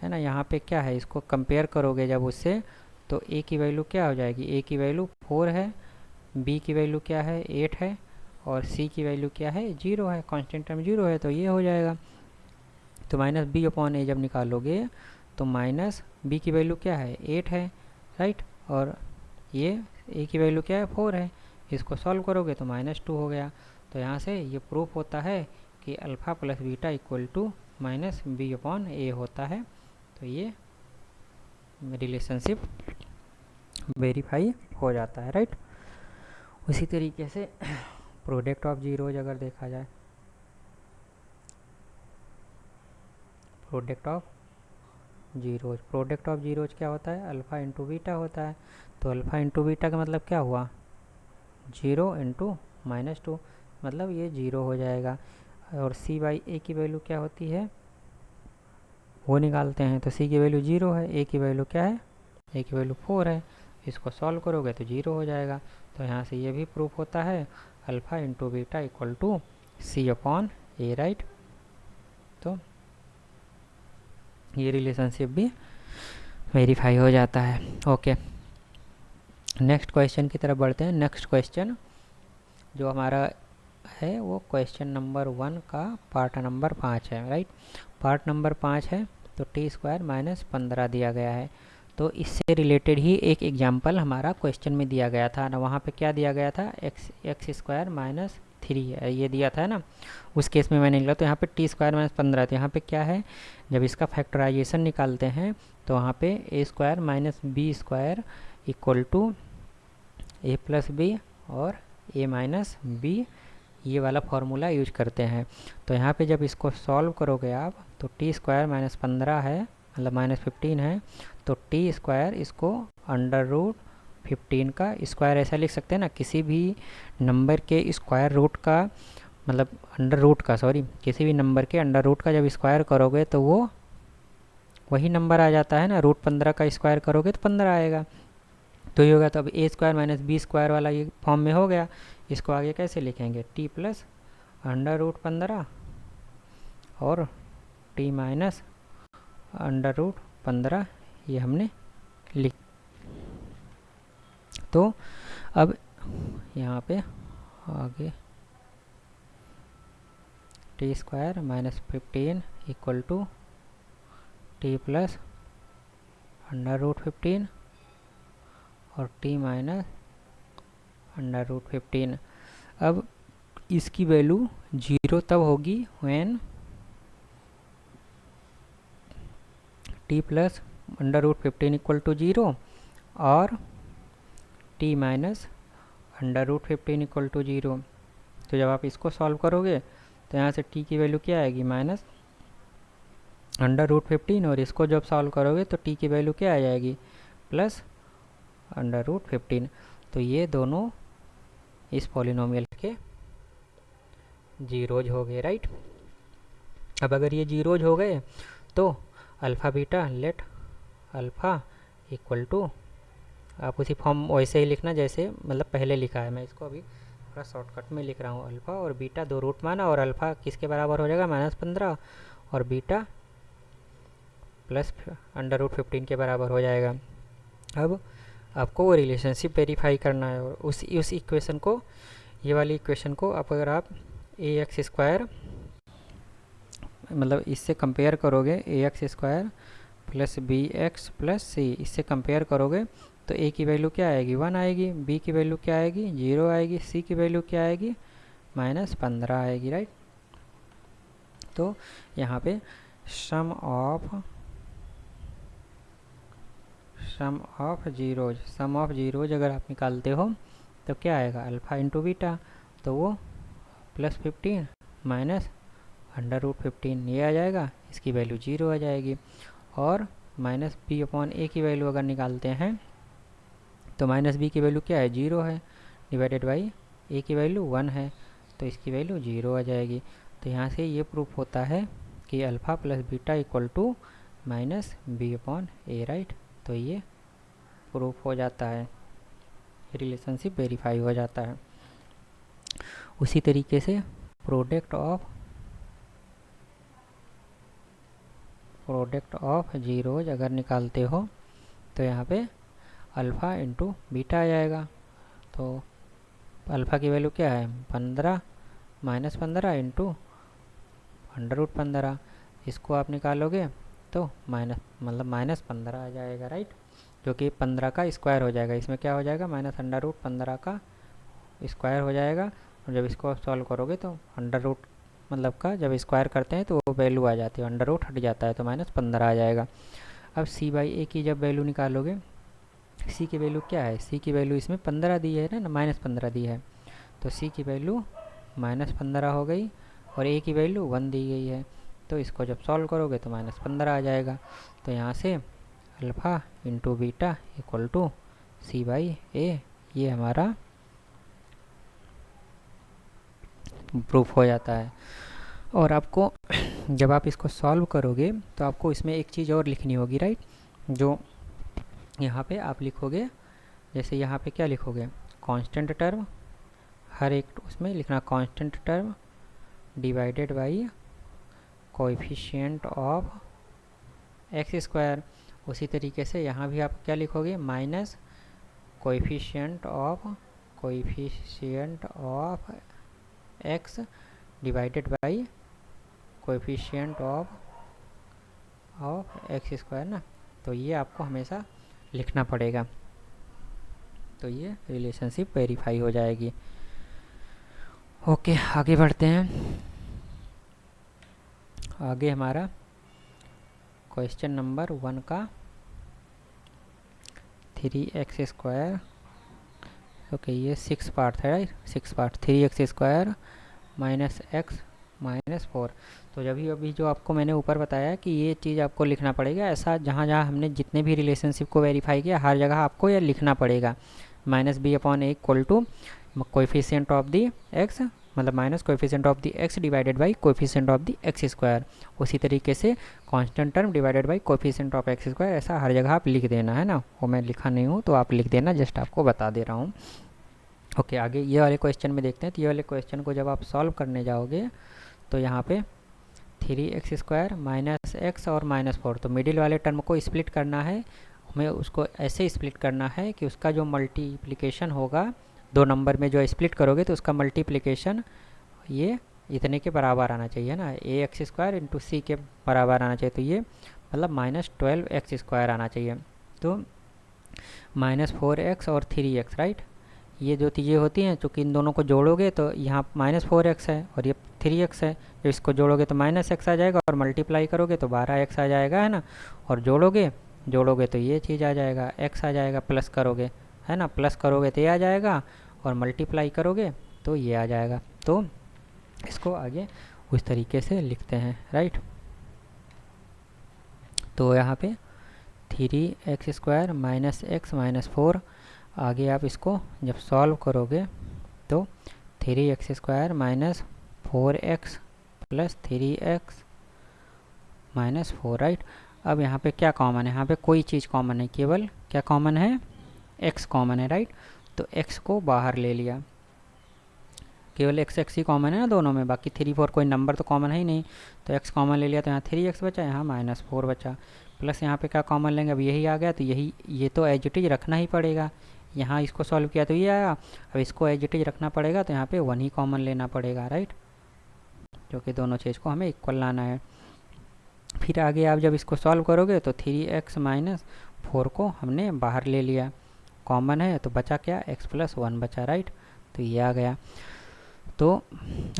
है ना। यहाँ पे क्या है, इसको कंपेयर करोगे जब उससे तो a की वैल्यू क्या हो जाएगी, a की वैल्यू 4 है, b की वैल्यू क्या है 8 है, और c की वैल्यू क्या है 0 है, कांस्टेंट टर्म 0 है, तो ये हो जाएगा। तो -b अपॉन ए जब निकालोगे तो -b की वैल्यू क्या है 8 है, राइट, और ये a की वैल्यू क्या है 4 है, इसको सॉल्व करोगे तो -2 हो गया। तो यहाँ से ये प्रूफ होता है कि alpha plus beta equal to -b upon A होता है। तो ये रिलेशनशिप वेरीफाई हो जाता है, राइट। उसी तरीके से प्रोडक्ट ऑफ जीरोज अगर देखा जाए, प्रोडक्ट ऑफ जीरोज क्या होता है, अल्फ़ा इंटू बीटा होता है। तो अल्फ़ा इंटू बीटा का मतलब क्या हुआ 0 इंटू -2, मतलब ये 0 हो जाएगा। और सी बाई ए की वैल्यू क्या होती है वो निकालते हैं, तो सी की वैल्यू 0 है, ए की वैल्यू क्या है, ए की वैल्यू 4 है। इसको सॉल्व करोगे तो 0 हो जाएगा। तो यहाँ से ये भी प्रूफ होता है alpha into beta equal to C upon a, right. तो ये रिलेशनशिप भी वेरीफाई हो जाता है। ओके, नेक्स्ट क्वेश्चन की तरफ बढ़ते हैं। नेक्स्ट क्वेश्चन जो हमारा है वो क्वेश्चन नंबर 1 का पार्ट नंबर 5 है, राइट। पार्ट नंबर 5 है, तो टी स्क्वायर माइनस 15 दिया गया है। तो इससे रिलेटेड ही एक एग्जाम्पल हमारा क्वेश्चन में दिया गया था ना, वहाँ पे क्या दिया गया था, एक्स स्क्वायर माइनस 3 ये दिया था ना, उस केस में मैंने निकला। तो यहाँ पे टी स्क्वायर माइनस 15, तो यहाँ पे क्या है, जब इसका फैक्टराइजेशन निकालते हैं तो वहाँ पे A square minus B square equal to A plus B और ए माइनस बी, ये वाला फार्मूला यूज करते हैं। तो यहाँ पे जब इसको सॉल्व करोगे आप, तो टी स्क्वायर माइनस 15 है, मतलब माइनस 15 है, तो टी स्क्वायर इसको अंडर रूट 15 का स्क्वायर ऐसा लिख सकते हैं ना, किसी भी नंबर के स्क्वायर रूट का, मतलब अंडर रूट का, सॉरी, किसी भी नंबर के अंडर रूट का जब स्क्वायर करोगे तो वो वही नंबर आ जाता है ना, रूट 15 का स्क्वायर करोगे तो 15 आएगा। तो ये होगा, तो अब ए स्क्वायर माइनस बी स्क्वायर वाला ये फॉर्म में हो गया। इसको आगे कैसे लिखेंगे, टी प्लस अंडर रूट 15 और टी माइनस अंडर रूट 15, ये हमने लिख। तो अब यहाँ पे आगे t square minus 15 equal to t plus under root 15 और टी माइनस अंडर रूट 15। अब इसकी वैल्यू 0 तब होगी when t plus under root 15 equal to 0 और t minus under root 15 equal to 0। तो जब आप इसको सॉल्व करोगे तो यहाँ से टी की वैल्यू क्या आएगी, माइनस अंडर रूट 15, और इसको जब सॉल्व करोगे तो टी की वैल्यू क्या आ जाएगी, प्लस अंडर रूट 15। तो ये दोनों इस पॉलिनोमियल के जीरोज हो गए, राइट। अब अगर ये जीरोज हो गए तो alpha beta let alpha equal to, आप उसी फॉर्म वैसे ही लिखना जैसे मतलब पहले लिखा है, मैं इसको अभी थोड़ा शॉर्टकट में लिख रहा हूँ। अल्फ़ा और बीटा दो रूट माना, और अल्फ़ा किसके बराबर हो जाएगा, -15, और बीटा प्लस अंडर रूट 15 के बराबर हो जाएगा। अब आपको वो रिलेशनशिप वेरीफाई करना है, और उस इक्वेशन को, ये वाली इक्वेशन को आप अगर आप ए एक्स स्क्वायर, मतलब इससे कंपेयर करोगे, A x square plus B x plus C, इससे कंपेयर करोगे तो ए की वैल्यू क्या आएगी, 1 आएगी, बी की वैल्यू क्या आएगी, 0 आएगी, सी की वैल्यू क्या आएगी, -15 आएगी, राइट। तो यहाँ पे सम ऑफ जीरोज अगर आप निकालते हो तो क्या आएगा, अल्फ़ा इंटू बीटा, तो वो प्लस 15 माइनस अंडर रूट 15 ये आ जाएगा, इसकी वैल्यू 0 आ जाएगी। और माइनस बी अपॉन ए की वैल्यू अगर निकालते हैं तो माइनस बी की वैल्यू क्या है, 0 है, डिवाइडेड बाई ए की वैल्यू 1 है, तो इसकी वैल्यू 0 आ जाएगी। तो यहाँ से ये प्रूफ होता है कि alpha plus beta equal to minus B upon a, right. तो ये प्रूफ हो जाता है, रिलेशनशिप वेरीफाई हो जाता है। उसी तरीके से प्रोडक्ट ऑफ जीरोज अगर निकालते हो तो यहाँ पे अल्फ़ा इंटू बीटा आ जाएगा। तो अल्फ़ा की वैल्यू क्या है, 15 -15 इंटू अंडर रूट 15, इसको आप निकालोगे तो -15 आ जाएगा, राइट, जो कि 15 का स्क्वायर हो जाएगा। इसमें क्या हो जाएगा, माइनस अंडर रूट 15 का स्क्वायर हो जाएगा, और जब इसको आप सॉल्व करोगे तो अंडर रूट मतलब का जब स्क्वायर करते हैं तो वो वैल्यू आ जाती है, अंडर रूट हट जाता है, तो -15 आ जाएगा। अब सी बाई ए की जब वैल्यू निकालोगे, सी की वैल्यू क्या है, सी की वैल्यू इसमें 15 दी है ना, -15 दी है, तो सी की वैल्यू -15 हो गई, और ए की वैल्यू 1 दी गई है, तो इसको जब सॉल्व करोगे तो -15 आ जाएगा। तो यहाँ से alpha into beta equal to C by A, ये हमारा प्रूफ हो जाता है। और आपको जब आप इसको सॉल्व करोगे तो आपको इसमें एक चीज़ और लिखनी होगी, राइट, जो यहाँ पे आप लिखोगे, जैसे यहाँ पे क्या लिखोगे, कांस्टेंट टर्म, हर एक उसमें लिखना constant term divided by coefficient of X square. उसी तरीके से यहाँ भी आप क्या लिखोगे, minus coefficient of X divided by coefficient of X square ना। तो ये आपको हमेशा लिखना पड़ेगा, तो ये रिलेशनशिप वेरीफाई हो जाएगी। ओके, आगे बढ़ते हैं। आगे हमारा क्वेश्चन नंबर 1 का 3x स्क्वायर, ओके ये 6 पार्ट है, right, 6 part, 3x square minus x minus 4। तो जब ही अभी जो आपको मैंने ऊपर बताया कि ये चीज़ आपको लिखना पड़ेगा, ऐसा जहाँ जहाँ हमने जितने भी रिलेशनशिप को वेरीफाई किया हर जगह आपको यह लिखना पड़ेगा, minus B upon A equal to coefficient of the X, मतलब minus coefficient of the X divided by coefficient of the X square. उसी तरीके से constant term divided by coefficient of X square, ऐसा हर जगह आप लिख देना है ना। वो मैं लिखा नहीं हूँ तो आप लिख देना, जस्ट आपको बता दे रहा हूँ। ओके, आगे ये वाले क्वेश्चन में देखते हैं। तो ये वाले क्वेश्चन को जब आप सॉल्व करने जाओगे तो यहाँ पे 3x स्क्वायर माइनस एक्स और माइनस 4, तो मिडिल वाले टर्म को स्प्लिट करना है, हमें उसको ऐसे स्प्लिट करना है कि उसका जो मल्टीप्लिकेशन होगा, 2 नंबर में जो स्प्लिट करोगे तो उसका मल्टीप्लिकेशन ये इतने के बराबर आना चाहिए ना, ए एक्स स्क्वायर इंटू सी के बराबर आना चाहिए। तो ये मतलब माइनस 12x स्क्वायर आना चाहिए। तो माइनस 4x और 3x, राइट, ये जो चीज़ें होती हैं, चूँकि इन दोनों को जोड़ोगे तो यहाँ माइनस 4x है और ये 3x है, जब इसको जोड़ोगे तो माइनस x आ जाएगा और मल्टीप्लाई करोगे तो 12x आ जाएगा, है ना। और जोड़ोगे तो ये चीज़ आ जाएगा, x आ जाएगा, प्लस करोगे, है ना, प्लस करोगे तो ये आ जाएगा और मल्टीप्लाई करोगे तो ये आ जाएगा। तो इसको आगे उस तरीके से लिखते हैं, राइट। तो यहाँ पे 3x square minus x minus 4, आगे आप इसको जब सॉल्व करोगे तो 3x square minus 4x plus 3x minus 4, right. अब यहाँ पे क्या कॉमन है, यहाँ पे कोई चीज़ कॉमन है, केवल क्या कॉमन है, x कॉमन है, राइट। तो x को बाहर ले लिया, केवल x ही कॉमन है ना दोनों में, बाकी 3 4 कोई नंबर तो कॉमन है ही नहीं। तो x कॉमन ले लिया तो यहाँ 3x बचा, यहाँ माइनस 4 बचा, प्लस यहाँ पे क्या कॉमन लेंगे, अब यही आ गया तो यही, ये तो एज इट इज रखना ही पड़ेगा। यहाँ इसको सॉल्व किया तो ये आया, अब इसको एज इट इज रखना पड़ेगा तो यहाँ पे 1 ही कॉमन लेना पड़ेगा, राइट, जो कि दोनों चीज़ को हमें इक्वल लाना है। फिर आगे आप जब इसको सॉल्व करोगे तो 3x माइनस 4 को हमने बाहर ले लिया, कॉमन है, तो बचा क्या, x प्लस 1 बचा, राइट। तो ये आ गया। तो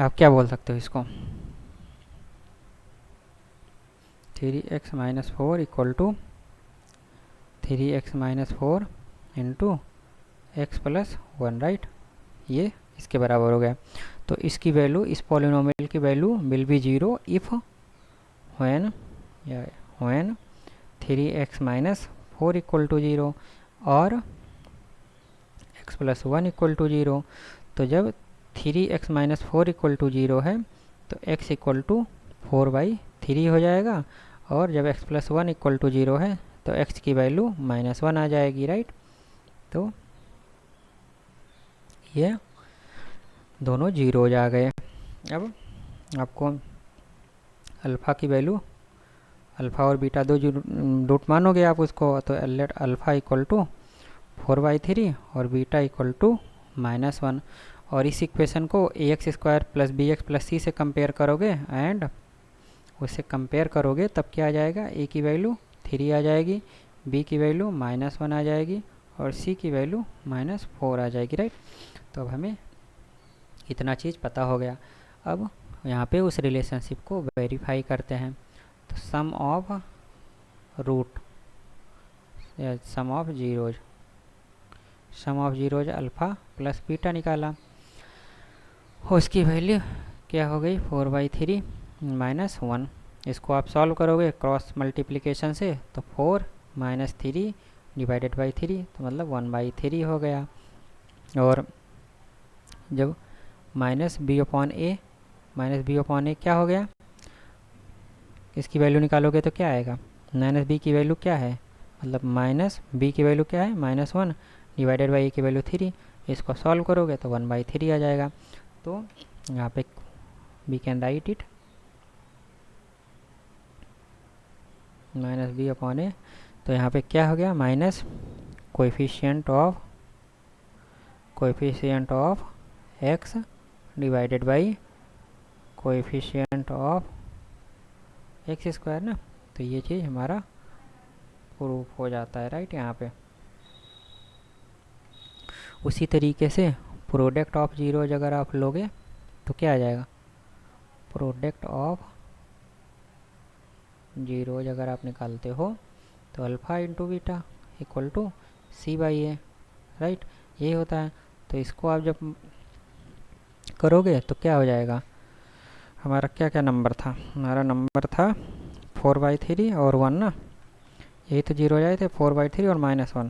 आप क्या बोल सकते हो इसको, 3x minus 4 equal to 3x minus 4 into x plus 1, right, ये इसके बराबर हो गया। तो इसकी वैल्यू, इस पॉलिनोमियल की value will be 0 if when 3x minus 4 equal to 0 और x प्लस 1 इक्वल टू 0। तो जब 3x माइनस 4 इक्वल टू 0 है तो x इक्वल टू 4/3 हो जाएगा, और जब x प्लस 1 इक्वल टू 0 है तो x की वैल्यू -1 आ जाएगी, राइट। तो ये दोनों जीरोज आ गए। अब आपको अल्फ़ा की वैल्यू, अल्फ़ा और बीटा दो रूट मानोगे आप उसको, तो लेट अल्फ़ा इक्वल टू 4/3 और बीटा इक्वल टू -1, और इस इक्वेशन को ax square plus B x plus C से कंपेयर करोगे एंड उससे कंपेयर करोगे तब क्या आ जाएगा, a की वैल्यू 3 आ जाएगी, b की वैल्यू -1 आ जाएगी और c की वैल्यू -4 आ जाएगी, राइट। तो अब हमें इतना चीज़ पता हो गया। अब यहाँ पे उस रिलेशनशिप को वेरीफाई करते हैं। तो sum of root, sum of zeros alpha plus beta निकाला, उसकी वैल्यू क्या हो गई, 4/3 -1। इसको आप सॉल्व करोगे क्रॉस मल्टीप्लिकेशन से तो 4 - 3 डिवाइडेड बाई 3, तो मतलब 1/3 हो गया। और जब माइनस बी अपॉन ए, माइनस बी अपॉन ए क्या हो गया, इसकी वैल्यू निकालोगे तो क्या आएगा, माइनस बी की वैल्यू क्या है, मतलब माइनस बी की वैल्यू क्या है -1 डिवाइडेड बाई ए की वैल्यू 3। इसको सॉल्व करोगे तो 1/3 आ जाएगा। तो यहाँ पे we can write it minus B upon A. तो यहाँ पे क्या हो गया, minus coefficient of X divided by coefficient of X square ना। तो ये चीज़ हमारा प्रूफ हो जाता है राइट। यहाँ पे उसी तरीके से प्रोडक्ट ऑफ जीरोज अगर आप लोगे तो क्या आ जाएगा, प्रोडक्ट ऑफ जीरोज अगर आप निकालते हो तो alpha into beta equal to C by a right, यही होता है। तो इसको आप जब करोगे तो क्या हो जाएगा, हमारा क्या क्या नंबर था, हमारा नंबर था 4/3 और 1 ना, यही तो जीरो जाए थे 4/3 और -1।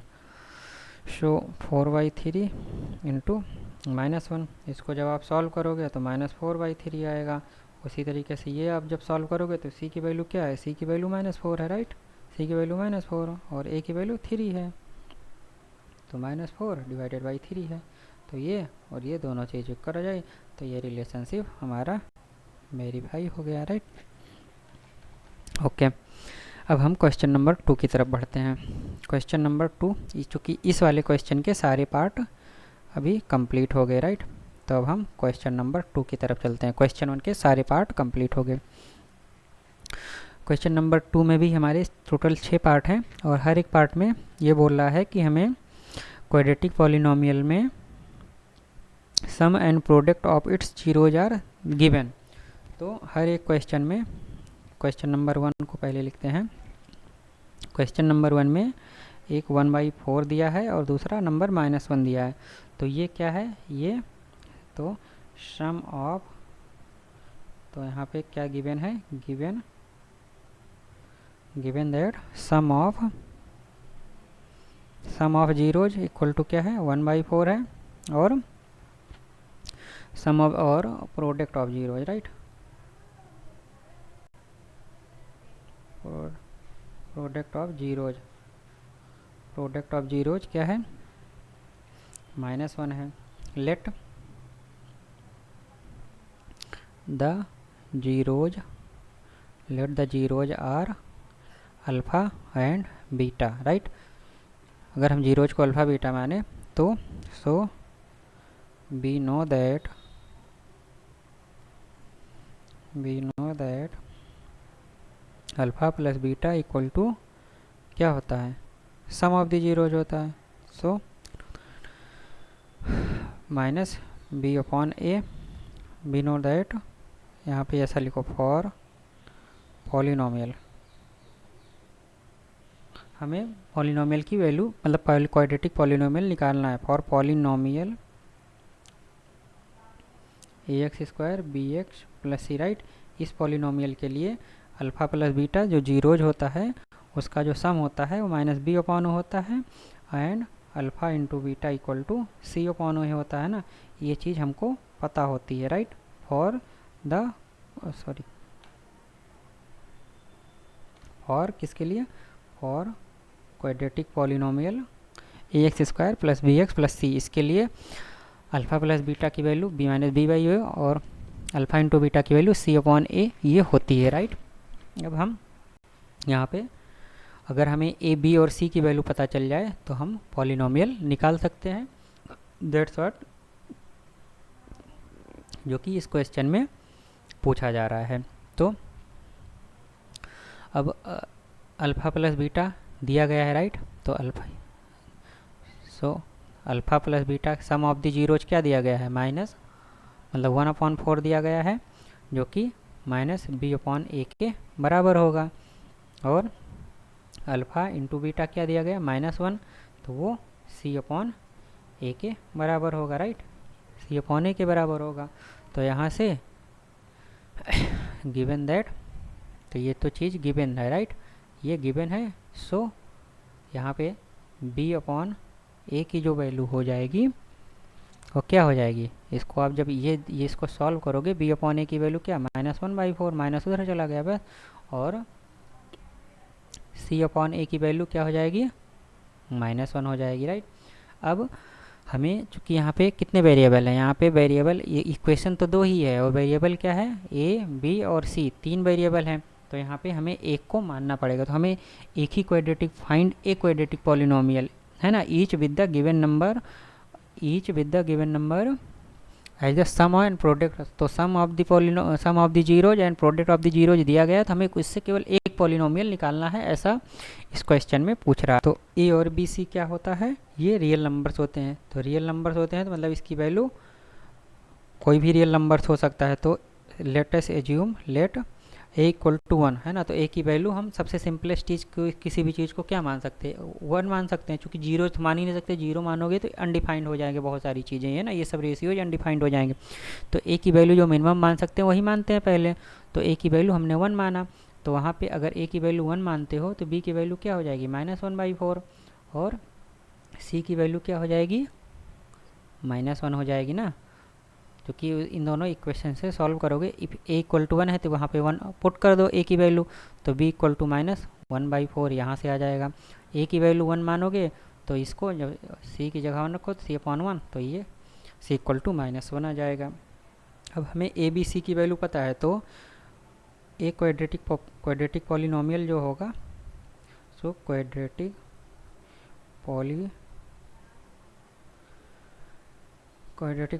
सो 4/3 इंटू -1, इसको जब आप सॉल्व करोगे तो -4/3 आएगा। उसी तरीके से ये आप जब सॉल्व करोगे तो सी की वैल्यू क्या है, सी की वैल्यू -4 है राइट, सी की वैल्यू -4 और ए की वैल्यू 3 है, तो -4 डिवाइडेड बाई 3 है। तो ये और ये दोनों चीज़ कर जाए तो ये रिलेशनशिप हमारा वेरीफाई हो गया राइट। ओके, अब हम क्वेश्चन नंबर 2 की तरफ बढ़ते हैं। क्वेश्चन नंबर 2, चूँकि इस वाले क्वेश्चन के सारे पार्ट अभी कंप्लीट हो गए राइट, तो अब हम क्वेश्चन नंबर 2 की तरफ चलते हैं। क्वेश्चन 1 के सारे पार्ट कंप्लीट हो गए। क्वेश्चन नंबर 2 में भी हमारे टोटल 6 पार्ट हैं और हर एक पार्ट में ये बोल रहा है कि हमें क्वाड्रेटिक पॉलिनोमियल में sum and product of its zeros are given. तो हर एक क्वेश्चन में, क्वेश्चन नंबर 1 को पहले लिखते हैं। क्वेश्चन नंबर 1 में एक 1/4 दिया है और दूसरा नंबर -1 दिया है। तो ये क्या है, ये तो सम ऑफ, तो यहाँ पे क्या गिवन है, given that sum of zeros equal to क्या है 1/4 है और सम ऑफ और product of zeros right, product of zeros क्या है -1 है। Let the zeros are alpha and beta right. अगर हम जीरोज को अल्फ़ा बीटा माने तो so we know that alpha plus beta equal to क्या होता है, सम ऑफ द जीरोज होता है। So minus B upon a, we know that, यहाँ पे ऐसा लिखो फॉर पॉलिनोमियल, हमें पॉलिनोमियल की वैल्यू मतलब क्वाड्रेटिक पॉलिनोमियल निकालना है। For polynomial ax² bx plus C right, इस पॉलिनोमियल के लिए अल्फ़ा प्लस बीटा जो जीरोज होता है उसका जो सम होता है वो -b अपॉन होता है and alpha into beta equal to C upon होता है ना, ये चीज़ हमको पता होती है राइट। फॉर किसके लिए, for quadratic polynomial ax² plus bx plus C, इसके लिए अल्फ़ा प्लस बीटा की वैल्यू b-b/a और अल्फ़ा इंटू बीटा की वैल्यू c अपॉन a ये होती है राइट। अब हम यहाँ पे अगर हमें a, b और c की वैल्यू पता चल जाए तो हम पॉलिनोमियल निकाल सकते हैं। दैट्स व्हाट जो कि इस क्वेश्चन में पूछा जा रहा है। तो अब अल्फ़ा प्लस बीटा दिया गया है राइट, तो alpha plus beta some of the zeros क्या दिया गया है, माइनस मतलब 1/4 दिया गया है जो कि -b/a के बराबर होगा और अल्फ़ा इंटू बीटा क्या दिया गया -1, तो वो c/a के बराबर होगा राइट, c/a के बराबर होगा। तो यहाँ से गिवन दैट, तो ये तो चीज़ गिवन है राइट, ये गिवन है। सो यहाँ पे b/a की जो वैल्यू हो जाएगी वो क्या हो जाएगी, इसको आप जब ये इसको सॉल्व करोगे, बी अपॉन ए की वैल्यू क्या -1/4, माइनस उधर चला गया बस, और सी अपॉन ए की वैल्यू क्या हो जाएगी -1 हो जाएगी, राइट। अब हमें चूँकि यहाँ पे कितने वेरिएबल हैं, यहाँ पे वेरिएबल, ये इक्वेशन तो दो ही है और वेरिएबल क्या है, ए बी और सी, तीन वेरिएबल हैं। तो यहाँ पे हमें एक को मानना पड़ेगा, तो हमें एक ही quadratic, find a quadratic polynomial, है ना, each with the given number as the sum and product. तो sum of the zeros and product of the zeros दिया गया, तो हमें इससे केवल एक पॉलिनोमियल निकालना है, ऐसा इस क्वेश्चन में पूछ रहा है। तो ए और बी सी क्या होता है, ये रियल नंबर्स होते हैं। तो रियल नंबर्स होते हैं तो मतलब इसकी वैल्यू कोई भी रियल नंबर्स हो सकता है। तो let us assume let a equal to 1, है ना। तो ए की वैल्यू हम सबसे सिंपलेस्ट चीज़ को, किसी भी चीज़ को क्या मान सकते हैं, 1 मान सकते हैं, क्योंकि जीरो तो मान ही नहीं सकते, जीरो मानोगे तो अनडिफाइंड हो जाएंगे बहुत सारी चीज़ें, है ना, ये सब रेशियोज अनडिफाइंड हो जाएंगे। तो ए की वैल्यू जो मिनिमम मान सकते हैं वही मानते हैं पहले। तो ए की वैल्यू हमने 1 माना, तो वहाँ पे अगर ए की वैल्यू 1 मानते हो तो बी की वैल्यू क्या हो जाएगी -1/4, और सी की वैल्यू क्या हो जाएगी -1 हो जाएगी ना, क्योंकि इन दोनों इक्वेशन से सॉल्व करोगे। इफ ए इक्वल टू 1 है तो वहाँ पे 1 पुट कर दो ए की वैल्यू, तो बी इक्वल टू -1/4 यहाँ से आ जाएगा। ए की वैल्यू 1 मानोगे तो इसको जब सी की जगह 1 रखो तो C/1, तो ये सी इक्वल टू -1 आ जाएगा। अब हमें ए बी सी की वैल्यू पता है, तो ए क्वाड्रेटिक पॉलिनोमियल जो होगा, सो क्वाड्रेटिक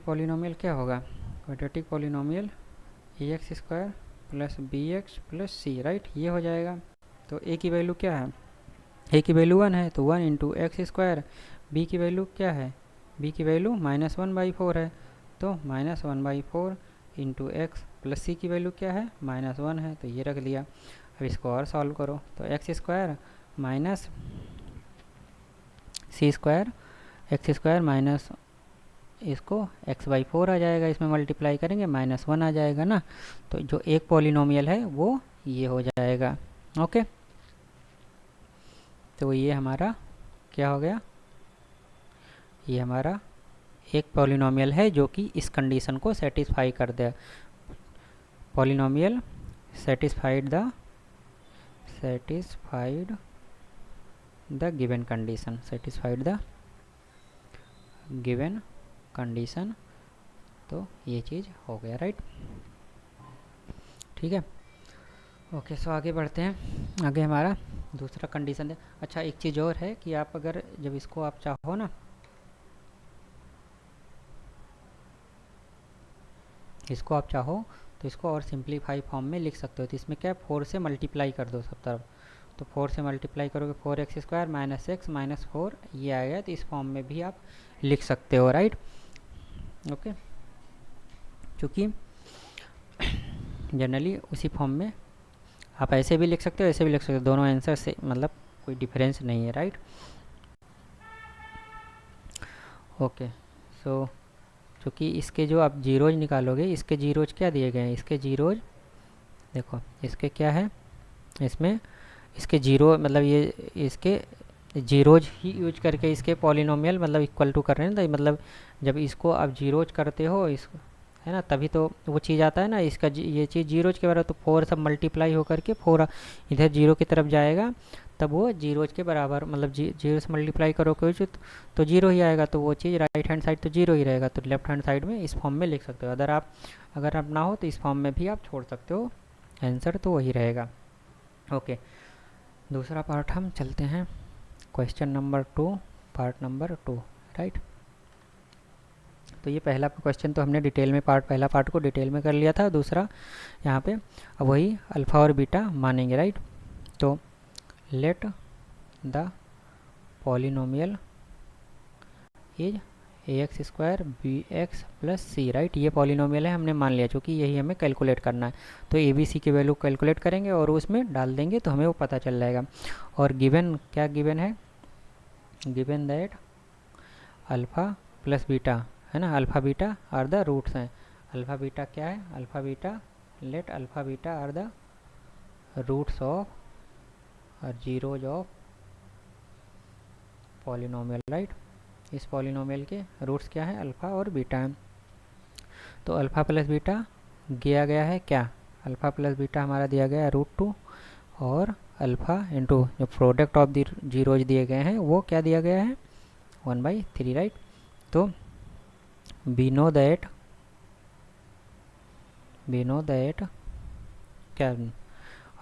पॉलिनोमियल क्या होगा, quadratic polynomial ax² plus bx plus सी, राइट, ये हो जाएगा। तो a की वैल्यू क्या है, a की वैल्यू 1 है, तो 1 इंटू x²। b की वैल्यू क्या है, b की वैल्यू -1/4 है, तो -1/4 इंटू एक्स, प्लस सी की वैल्यू क्या है -1 है, तो ये रख लिया। अब इसको और सॉल्व करो, तो x² minus c² x² minus इसको x/4 आ जाएगा, इसमें मल्टीप्लाई करेंगे -1 आ जाएगा ना। तो जो एक पॉलिनोमियल है वो ये हो जाएगा। ओके, तो ये हमारा क्या हो गया, ये हमारा एक पॉलिनोमियल है जो कि इस कंडीशन को सेटिस्फाई कर दे। Polynomial satisfied the given condition, तो ये चीज़ हो गया, राइट। ठीक है, ओके, सो आगे बढ़ते हैं। आगे हमारा दूसरा कंडीशन है। अच्छा, एक चीज़ और है कि आप अगर जब इसको आप चाहो ना, इसको आप चाहो तो इसको और सिंप्लीफाई फॉर्म में लिख सकते हो। तो इसमें क्या है, 4 से मल्टीप्लाई कर दो सब तरफ, तो 4 से मल्टीप्लाई करोगे 4x² माइनस x माइनस 4, ये आएगा। तो इस फॉर्म में भी आप लिख सकते हो, राइट। ओके, क्योंकि जनरली उसी फॉर्म में आप ऐसे भी लिख सकते हो, ऐसे भी लिख सकते हो, दोनों आंसर से मतलब कोई डिफरेंस नहीं है, राइट। ओके, सो क्योंकि इसके जो आप जीरोज निकालोगे, इसके जीरोज क्या दिए गए हैं, इसके जीरोज देखो, इसके क्या है, इसमें इसके जीरो मतलब ये इसके जीरोज ही यूज करके इसके पॉलिनोमियल मतलब इक्वल टू कर रहे हैं। तो मतलब जब इसको आप जीरोज करते हो इसको, है ना, तभी तो वो चीज़ आता है ना, इसका ये चीज़ जीरोज के बराबर, तो 4 सब मल्टीप्लाई होकर के 4 इधर जीरो की तरफ जाएगा, तब वो जीरोज के बराबर, मतलब जीरो से मल्टीप्लाई करोगे तो जीरो ही आएगा। तो वो चीज़ राइट हैंड साइड तो जीरो ही रहेगा, तो लेफ्ट हैंड साइड में इस फॉर्म में लिख सकते हो। अगर आप ना हो तो इस फॉर्म में भी आप छोड़ सकते हो, आंसर तो वही रहेगा। ओके, दूसरा पार्ट हम चलते हैं, question number 2, part number 2, right. तो ये पहला क्वेश्चन तो हमने डिटेल में पहला पार्ट को डिटेल में कर लिया था। दूसरा यहाँ पे अब वही अल्फ़ा और बीटा मानेंगे, राइट। तो let the polynomial is ax² bx plus C, right. ये पॉलिनोमियल है, हमने मान लिया, क्योंकि यही हमें कैलकुलेट करना है। तो ए बी सी की वैल्यू कैलकुलेट करेंगे और उसमें डाल देंगे तो हमें वो पता चल जाएगा। और गिवन क्या गिवन है, given that alpha plus beta, है ना, alpha beta are the roots हैं। अल्फ़ा बीटा क्या है, alpha beta, let alpha beta are the roots of और जीरोज ऑफ पॉलिनोमियल, राइट। इस पॉलिनोमियल के रूट्स क्या है, अल्फ़ा और बीटा है। तो अल्फ़ा प्लस बीटा दिया गया है क्या, अल्फ़ा प्लस बीटा हमारा दिया गया है √2 और अल्फ़ा इंटू जो प्रोडक्ट ऑफ द जीरोज दिए गए हैं वो क्या दिया गया है 1/3, राइट। तो वी नो दैट क्या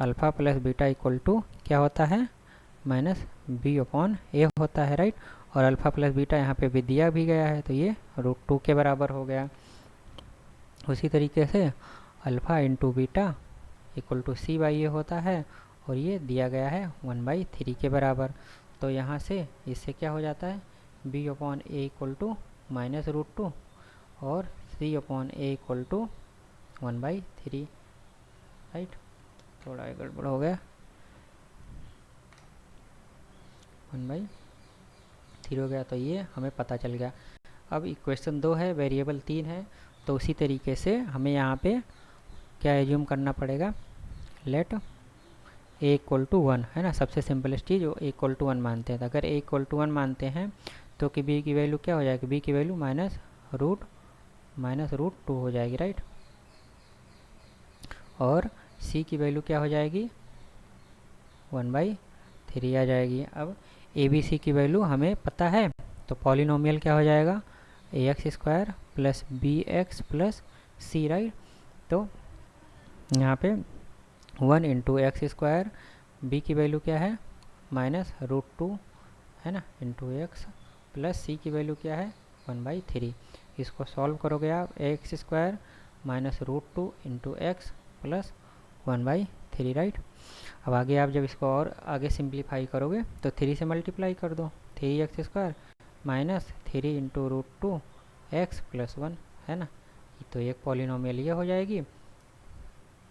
alpha plus beta equal to क्या होता है -b/a होता है, राइट। और अल्फ़ा प्लस बीटा यहाँ पे भी दिया भी गया है तो ये √2 के बराबर हो गया। उसी तरीके से alpha into beta equal to c/a होता है और ये दिया गया है 1/3 के बराबर। तो यहाँ से इससे क्या हो जाता है b/a इक्वल टू -√2 और c/a इक्वल टू 1/3, राइट। थोड़ा गड़बड़ हो गया, 1/3 हो गया, तो ये हमें पता चल गया। अब इक्वेशन 2 है, वेरिएबल 3 है, तो उसी तरीके से हमें यहाँ पे क्या एज्यूम करना पड़ेगा, लेट a इक्वल टू 1 है ना, सबसे सिंपलेस्ट चीज़ वो a इक्वल टू 1 मानते हैं। तो अगर a इक्वल टू 1 मानते हैं तो कि b की वैल्यू क्या हो जाएगी, b की वैल्यू -√2 हो जाएगी, राइट। और c की वैल्यू क्या हो जाएगी 1/3 आ जाएगी। अब a b c की वैल्यू हमें पता है, तो पॉलिनोमियल क्या हो जाएगा ax² plus bx plus c, right. तो यहाँ पे 1 इंटू x², b की वैल्यू क्या है -√2 है ना इंटू x प्लस c की वैल्यू क्या है 1/3। इसको सॉल्व करोगे आप, ax² -√2 into x plus 1/3, right. अब आगे आप जब इसको और आगे सिंप्लीफाई करोगे तो 3 से मल्टीप्लाई कर दो, 3x² -3 इंटू √2 x प्लस 1 है ना। तो एक पॉलिनोमियल ये हो जाएगी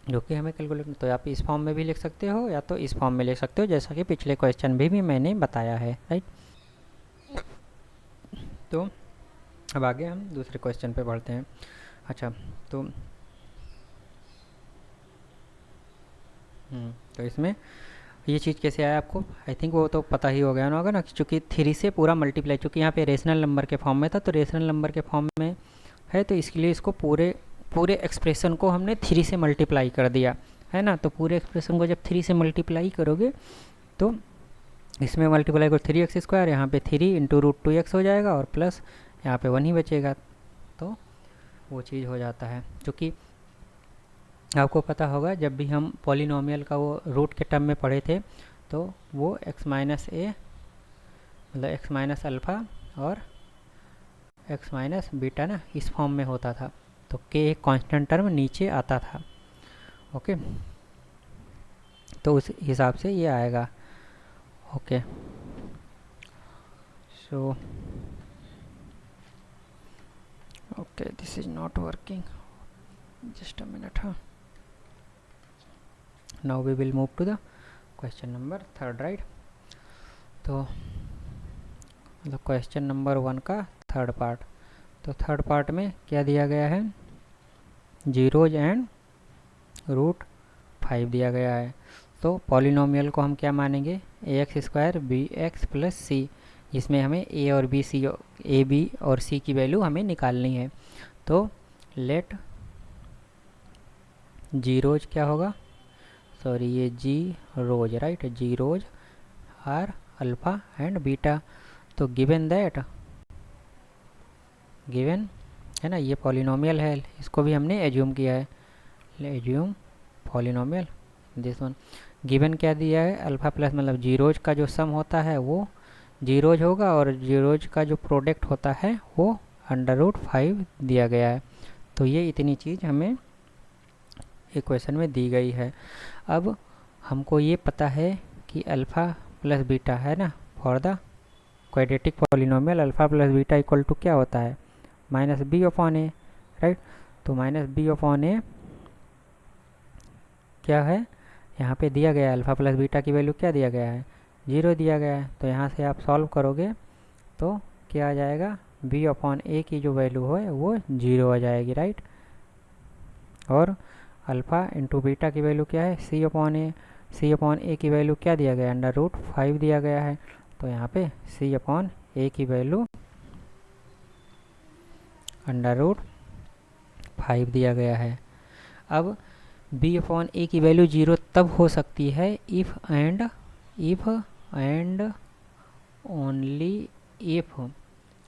जो कि हमें कैलकुलेट, तो आप इस फॉर्म में भी लिख सकते हो या तो इस फॉर्म में लिख सकते हो, जैसा कि पिछले क्वेश्चन भी मैंने बताया है, राइट। तो अब आगे हम दूसरे क्वेश्चन पे बढ़ते हैं। अच्छा, तो इसमें ये चीज़ कैसे आया आपको, आई थिंक वो तो पता ही हो गया ना, होगा ना, चूँकि 3 से पूरा मल्टीप्लाई, चूँकि यहाँ पे रेशनल नंबर के फॉर्म में था, तो रेशनल नंबर के फॉर्म में है, तो इसके लिए इसको पूरे एक्सप्रेशन को हमने 3 से मल्टीप्लाई कर दिया है ना। तो पूरे एक्सप्रेशन को जब 3 से मल्टीप्लाई करोगे तो इसमें मल्टीप्लाई करो 3x², यहाँ पे 3 इंटू √2x हो जाएगा और प्लस यहाँ पे 1 ही बचेगा, तो वो चीज़ हो जाता है। क्योंकि आपको पता होगा जब भी हम पॉलिनोमियल का वो रूट के टर्म में पढ़े थे तो वो x माइनस a मतलब x माइनस अल्फ़ा और x माइनस बीटा ना इस फॉर्म में होता था, तो k एक कांस्टेंट टर्म नीचे आता था, ओके। तो उस हिसाब से ये आएगा, okay. So okay, this is not working, just a minute. हाँ, now we will move to the question number 3, right। तो मतलब क्वेश्चन नंबर 1 का थर्ड पार्ट, तो थर्ड पार्ट में क्या दिया गया है, जीरोज एंड √5 दिया गया है। तो पॉलिनोमियल को हम क्या मानेंगे ax² bx प्लस c, जिसमें हमें a और b और c की वैल्यू हमें निकालनी है। तो लेट जीरोज क्या होगा, सॉरी ये zeros, right, zeros are alpha and beta. तो गिवन दैट, गिवन है ना, ये पॉलिनोमियल है, इसको भी हमने एज्यूम किया है, assume polynomial this one. Given क्या दिया है, अल्फ़ा प्लस मतलब जीरोज का जो सम होता है वो जीरोज होगा और जीरोज का जो प्रोडक्ट होता है वो √5 दिया गया है। तो ये इतनी चीज़ हमें इक्वेशन में दी गई है। अब हमको ये पता है कि अल्फ़ा प्लस बीटा है ना, for the quadratic polynomial alpha plus beta equal to क्या होता है -b/a, राइट। तो -b/a क्या है, यहाँ पे दिया गया है अल्फ़ा प्लस बीटा की वैल्यू क्या दिया गया है 0 दिया गया है। तो यहाँ से आप सॉल्व करोगे तो क्या आ जाएगा, b/a की जो वैल्यू है वो 0 आ जाएगी, राइट। और अल्फ़ा इंटू बीटा की वैल्यू क्या है c/a की वैल्यू क्या दिया गया है √5 दिया गया है। तो यहाँ पे c/a की वैल्यू अंडर रूट 5 दिया गया है। अब b अपॉन a की वैल्यू 0 तब हो सकती है if and only if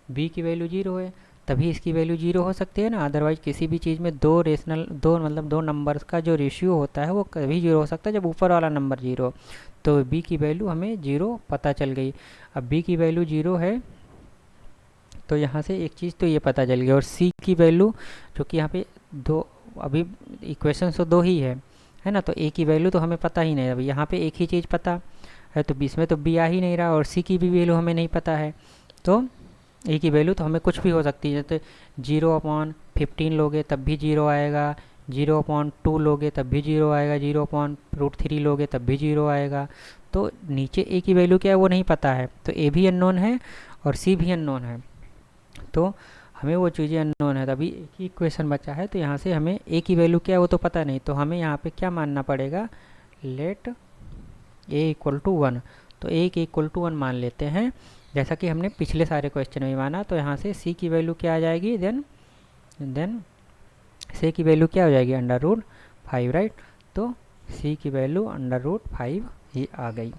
b की वैल्यू 0 है, तभी इसकी वैल्यू 0 हो सकती है ना। अदरवाइज किसी भी चीज़ में दो नंबर्स का जो रेशियो होता है वो कभी 0 हो सकता है जब ऊपर वाला नंबर 0। तो b की वैल्यू हमें 0 पता चल गई। अब b की वैल्यू 0 है तो यहाँ से एक चीज़ तो ये पता चल गई, और c की वैल्यू जो कि यहाँ पे दो, अभी इक्वेशन तो दो ही है ना, तो a की वैल्यू तो हमें पता ही नहीं है। अभी यहाँ पे एक ही चीज़ पता है तो इसमें तो b आ ही नहीं रहा, और c की भी वैल्यू हमें नहीं पता है। तो a की वैल्यू तो हमें कुछ भी हो सकती है, जैसे 0/15 लोगे तब भी 0 आएगा, 0/2 लोगे तब भी 0 आएगा, 0/√3 लोगे तब भी 0 आएगा। तो नीचे a की वैल्यू क्या है वो नहीं पता है, तो a भी अननोन है और c भी अननोन है, तो हमें वो चीज़ें अननोन है। तभी एक ही इक्वेशन बचा है, तो यहाँ से हमें a की वैल्यू क्या है वो तो पता नहीं, तो हमें यहाँ पे क्या मानना पड़ेगा, लेट a इक्वल टू 1। तो a के इक्वल टू 1 मान लेते हैं, जैसा कि हमने पिछले सारे क्वेश्चन में माना। तो यहाँ से c की वैल्यू क्या आ जाएगी, देन c की वैल्यू क्या हो जाएगी, अंडर रूट 5, राइट। तो c की वैल्यू अंडर रूट 5 ही आ गई।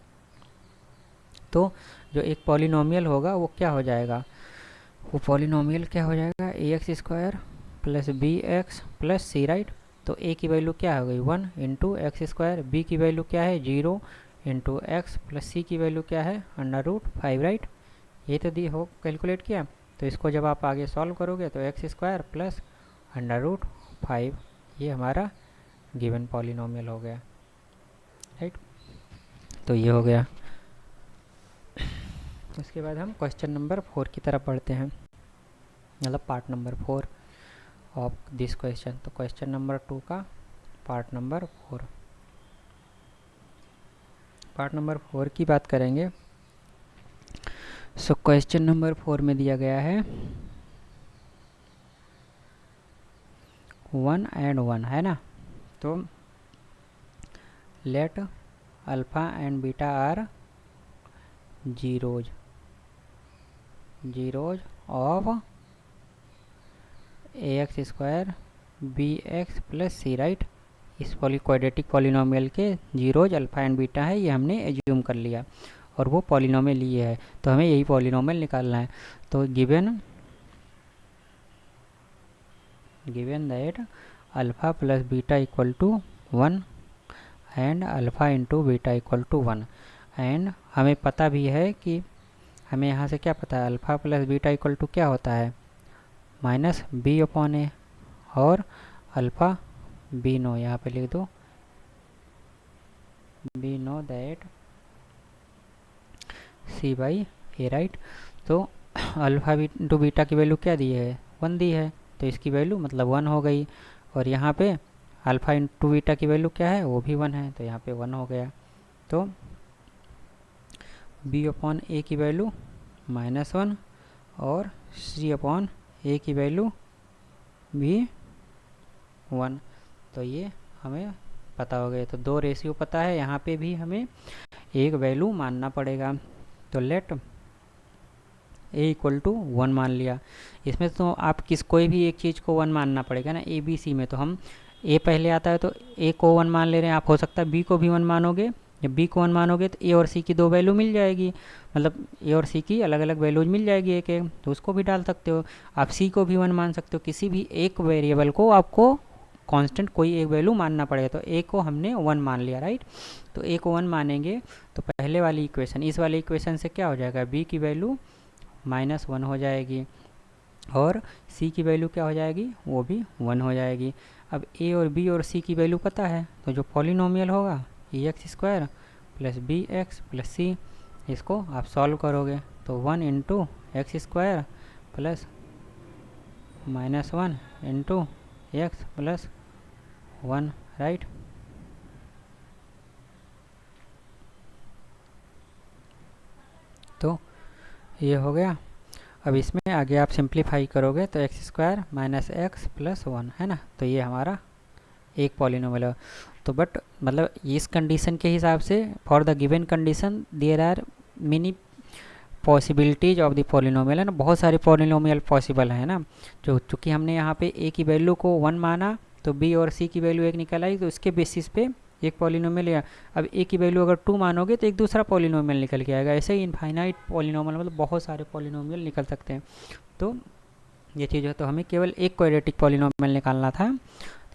तो जो एक पॉलिनोमियल होगा वो क्या हो जाएगा, वो पॉलिनोमियल क्या हो जाएगा, ax² plus bx plus c, right. तो a की वैल्यू क्या हो गई 1 इंटू x², b की वैल्यू क्या है 0 इंटू x प्लस c की वैल्यू क्या है अंडर रूट 5, राइट। ये तो दी हो कैलकुलेट किया, तो इसको जब आप आगे सॉल्व करोगे तो x² प्लस अंडर रूट 5 ये हमारा गिवन पॉलिनोमियल हो गया, राइट। तो ये हो गया। उसके बाद हम क्वेश्चन नंबर 4 की तरफ बढ़ते हैं, मतलब part number 4 of this question. तो क्वेश्चन नंबर 2 का पार्ट नंबर 4 की बात करेंगे। सो क्वेश्चन नंबर 4 में दिया गया है 1 and 1 है ना। तो let alpha and beta are zeros of ax² bx plus c, right. इस क्वाड्रेटिक पॉलिनोमियल के जीरोज अल्फा एंड बीटा है, ये हमने एज्यूम कर लिया और वो पॉलिनोमियल ये है, तो हमें यही पॉलिनोमियल निकालना है। तो given that alpha plus beta equal to 1 and alpha into beta equal to 1, and हमें पता भी है कि हमें यहाँ से क्या पता है, alpha plus beta equal to क्या होता है माइनस b अपॉन ए, और अल्फा b नो, यहाँ पे लिख दो b know that c by a, right. तो अल्फा इंटू बीटा की वैल्यू क्या दी है 1 दी है, तो इसकी वैल्यू मतलब 1 हो गई, और यहाँ पे अल्फा इंटू बीटा की वैल्यू क्या है वो भी 1 है, तो यहाँ पे 1 हो गया। तो b अपॉन ए की वैल्यू -1 और c अपॉन ए की वैल्यू भी 1, तो ये हमें पता हो गया। तो दो रेशियो पता है, यहाँ पे भी हमें एक वैल्यू मानना पड़ेगा। तो लेट a इक्वल टू 1 मान लिया। इसमें तो आप कोई भी एक चीज़ को 1 मानना पड़ेगा ना, a b c में। तो हम a पहले आता है तो a को 1 मान ले रहे हैं, आप हो सकता है b को भी 1 मानोगे। जब b को 1 मानोगे तो a और c की दो वैल्यू मिल जाएगी, मतलब a और c की अलग अलग वैल्यूज मिल जाएगी एक एक, तो उसको भी डाल सकते हो। आप c को भी 1 मान सकते हो, किसी भी एक वेरिएबल को आपको कांस्टेंट कोई एक वैल्यू मानना पड़ेगा। तो a को हमने 1 मान लिया, राइट। तो a को 1 मानेंगे तो पहले वाली इक्वेशन, इस वाली इक्वेशन से क्या हो जाएगा, b की वैल्यू -1 हो जाएगी, और c की वैल्यू क्या हो जाएगी वो भी 1 हो जाएगी। अब a और b और c की वैल्यू पता है, तो जो पॉलिनोमियल होगा ax² plus bx plus c, इसको आप सॉल्व करोगे तो 1 into x² plus -1 into x plus 1, right. तो ये हो गया। अब इसमें आगे आप सिंप्लीफाई करोगे तो x² माइनस x प्लस 1 है ना, तो ये हमारा एक पॉलिनोमियल है। तो बट मतलब इस कंडीशन के हिसाब से for the given condition there are many possibilities of the polynomial, है ना, बहुत सारे पॉलिनोमियल पॉसिबल है ना। जो चूँकि हमने यहाँ पे ए की वैल्यू को 1 माना तो बी और सी की वैल्यू 1 निकल आई, तो इसके बेसिस पे एक पॉलिनोमियल या अब ए की वैल्यू अगर 2 मानोगे तो एक दूसरा पॉलिनोमियल निकल के आएगा। ऐसे ही इनफाइनाइट पॉलिनोमियल मतलब बहुत सारे पॉलिनोमियल निकल सकते हैं। तो ये चीज़ है, तो हमें केवल एक क्वाड्रेटिक पॉलिनोमियल निकालना था,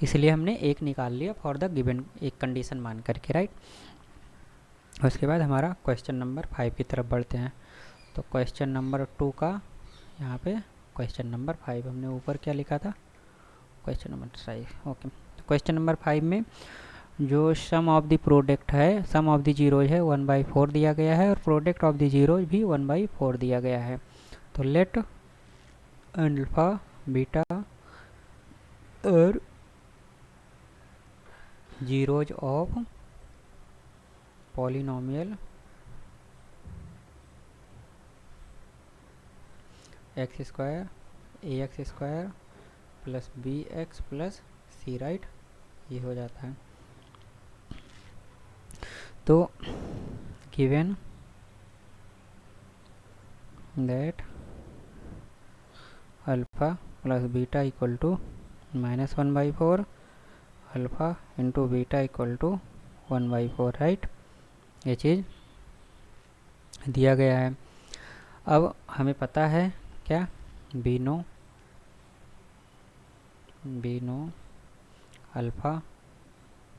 इसलिए हमने एक निकाल लिया फॉर द गिवन एक कंडीशन मान करके, राइट। उसके बाद हमारा क्वेश्चन नंबर 5 की तरफ बढ़ते हैं। तो क्वेश्चन नंबर 2 का यहाँ पे क्वेश्चन नंबर 5 हमने ऊपर क्या लिखा था, क्वेश्चन नंबर 5, ओके। तो क्वेश्चन नंबर 5 में जो सम ऑफ द प्रोडक्ट है, सम ऑफ द जीरोज है 1/4 दिया गया है और प्रोडक्ट ऑफ द जीरोज भी 1/4 दिया गया है। तो लेट अल्फा बीटा और zeros of polynomial x square a x square plus B x plus C, right, ये हो जाता है। तो given that alpha plus beta equal to -1/4, alpha into beta equal to 1/4, right, ये चीज़ दिया गया है। अब हमें पता है क्या, बीनो अल्फ़ा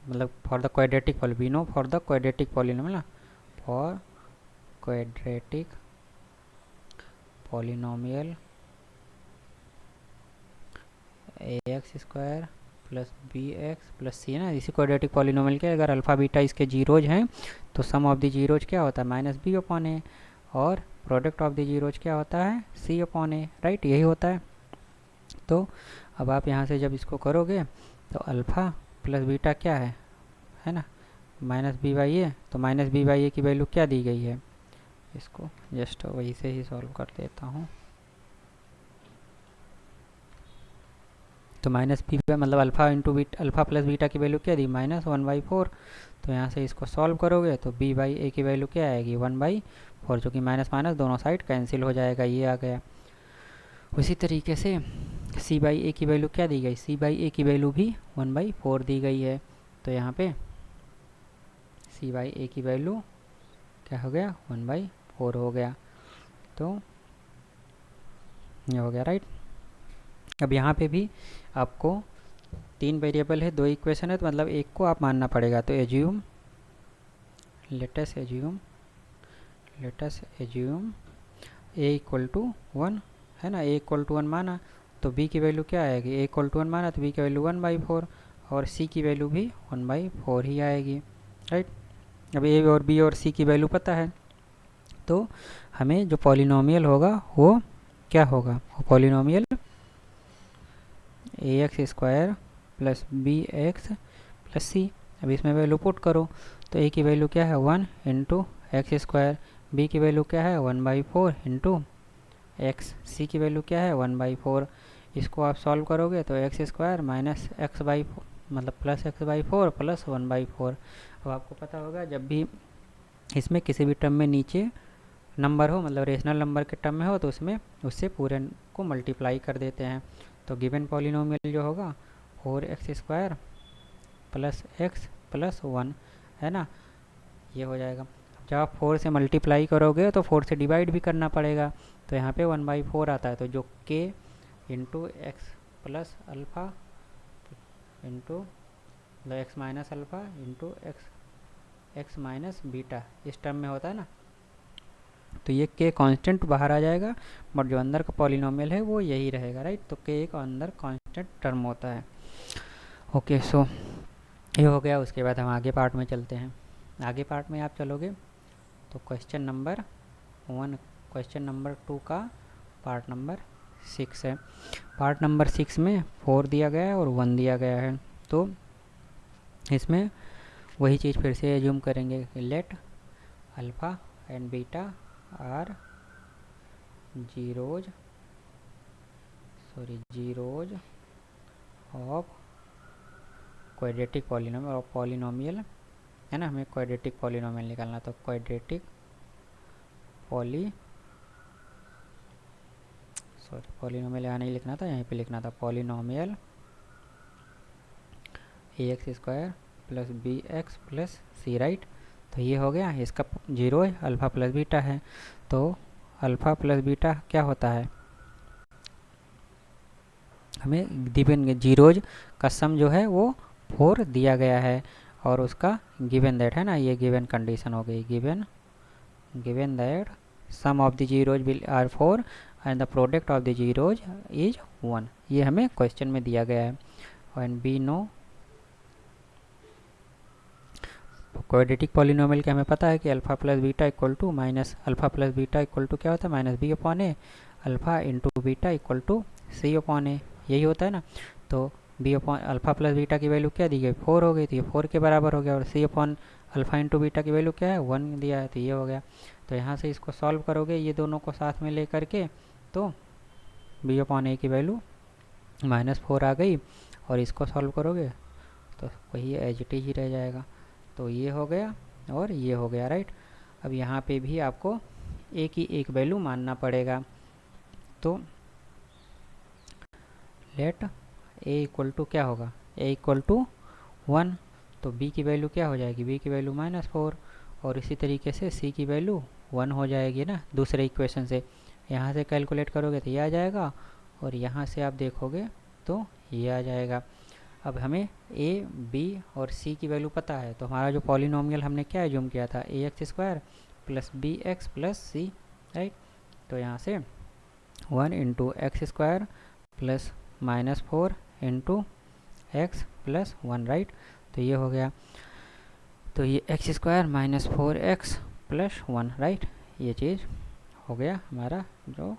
मतलब for the quadratic poly, we know for the quadratic polynomial ना, for quadratic polynomial A x square plus B x plus C, ना, इसी क्वाड्रेटिक पॉलिनोमियल के अगर अल्फ़ा बीटा इसके जीरोज हैं तो सम ऑफ द जीरोज क्या होता है -b/a और प्रोडक्ट ऑफ द जीरोज क्या होता है c/a, राइट, यही होता है। तो अब आप यहाँ से जब इसको करोगे तो अल्फ़ा प्लस बीटा क्या है ना, -b/a, तो -b/a की वैल्यू क्या दी गई है, इसको जस्ट वही से ही सॉल्व कर देता हूँ। तो -b मतलब alpha into beta, alpha plus beta की वैल्यू क्या दी -1/4, तो यहाँ से इसको सॉल्व करोगे तो b/a की वैल्यू क्या आएगी 1/4, जो कि माइनस माइनस दोनों साइड कैंसिल हो जाएगा, ये आ गया। उसी तरीके से c/a की वैल्यू क्या दी गई, c/a की वैल्यू भी 1/4 दी गई है, तो यहाँ पे c/a की वैल्यू क्या हो गया 1/4 हो गया, तो ये हो गया, राइट। अब यहाँ पे भी आपको 3 वेरिएबल है, 2 इक्वेशन है, तो मतलब एक को आप मानना पड़ेगा। तो assume, let's assume a equal to 1, है ना, a इक्वल टू 1 माना तो b की वैल्यू क्या आएगी, a इक्वल टू 1 माना तो b की वैल्यू 1/4 और c की वैल्यू भी 1/4 ही आएगी, राइट। अब a और b और c की वैल्यू पता है, तो हमें जो पॉलिनोमियल होगा वो क्या होगा, वो polynomial A x square plus B x plus C. अब इसमें वैल्यू पुट करो तो a की वैल्यू क्या है 1 इंटू एक्स स्क्वायर, b की वैल्यू क्या है 1/4 इंटू एक्स, सी की वैल्यू क्या है 1/4। इसको आप सॉल्व करोगे तो एक्स स्क्वायर माइनस x/4 मतलब प्लस x/4 प्लस 1/4। अब आपको पता होगा जब भी इसमें किसी भी टर्म में नीचे नंबर हो, मतलब रेशनल नंबर के टर्म में हो, तो उसमें उससे पूरे को मल्टीप्लाई कर देते हैं। तो गिवन पॉलिनोमियल जो होगा 4x² प्लस x प्लस 1, है ना, ये हो जाएगा। जब आप 4 से मल्टीप्लाई करोगे तो 4 से डिवाइड भी करना पड़ेगा, तो यहाँ पे 1/4 आता है, तो जो k into x plus alpha into x minus alpha into x minus beta इस टर्म में होता है ना, तो ये k कांस्टेंट बाहर आ जाएगा, बट जो अंदर का पॉलिनोमियल है वो यही रहेगा, राइट। तो k एक अंदर कांस्टेंट टर्म होता है, ओके। सो ये हो गया। उसके बाद हम आगे पार्ट में चलते हैं। आगे पार्ट में आप चलोगे तो क्वेश्चन नंबर 1, क्वेश्चन नंबर 2 का पार्ट नंबर 6 है। पार्ट नंबर 6 में 4 दिया गया है और 1 दिया गया है, तो इसमें वही चीज़ फिर से एज्यूम करेंगे कि let alpha and beta are zeros of quadratic polynomial और पॉलिनोमियल, है ना, हमें क्वाड्रेटिक पॉलिनोमियल निकालना, तो क्वाड्रेटिक पॉलिनोमियल सॉरी पॉलिनोमियल यहाँ नहीं लिखना था, यहीं पे लिखना था polynomial ax square plus B x plus सी, राइट। तो ये हो गया, इसका जीरो अल्फ़ा प्लस बीटा है, तो अल्फ़ा प्लस बीटा क्या होता है, हमें गिवन जीरोज का सम जो है वो 4 दिया गया है, और उसका गिवन दैट है ना, ये गिवन कंडीशन हो गई, given that sum of the zeros will are 4 and the product of the zeros is 1, ये हमें क्वेश्चन में दिया गया है। And we know quadratic polynomial के हमें पता है कि alpha plus beta equal to minus alpha plus beta equal to क्या होता है, minus B upon A, alpha into beta equal to C upon A, यही होता है ना। तो B upon alpha plus beta की वैल्यू क्या दी गई, 4 हो गई, तो ये 4 के बराबर हो गया, और सी अपॉन अल्फ़ा इंटू बीटा की वैल्यू क्या है, 1 दिया है, तो ये हो गया। तो यहाँ से इसको सॉल्व करोगे ये दोनों को साथ में ले करके, तो बी अपॉन ए की वैल्यू -4 आ गई, और इसको सॉल्व करोगे तो वही एज इट इज ही रह जाएगा। तो ये हो गया और ये हो गया, राइट। अब यहाँ पे भी आपको ए की एक वैल्यू मानना पड़ेगा, तो लेट ए इक्वल टू क्या होगा, ए इक्वल टू 1, तो बी की वैल्यू क्या हो जाएगी, बी की वैल्यू -4, और इसी तरीके से सी की वैल्यू 1 हो जाएगी ना, दूसरे इक्वेशन से यहाँ से कैलकुलेट करोगे तो ये आ जाएगा, और यहाँ से आप देखोगे तो ये आ जाएगा। अब हमें ए बी और सी की वैल्यू पता है, तो हमारा जो पॉलिनोमियल हमने क्या एज्यूम किया था, A x square plus B x plus C, right. तो यहाँ से 1 into X square plus -4 into x plus 1, right. तो ये हो गया, तो ये X square -4 X plus 1, right. ये चीज़ हो गया हमारा जो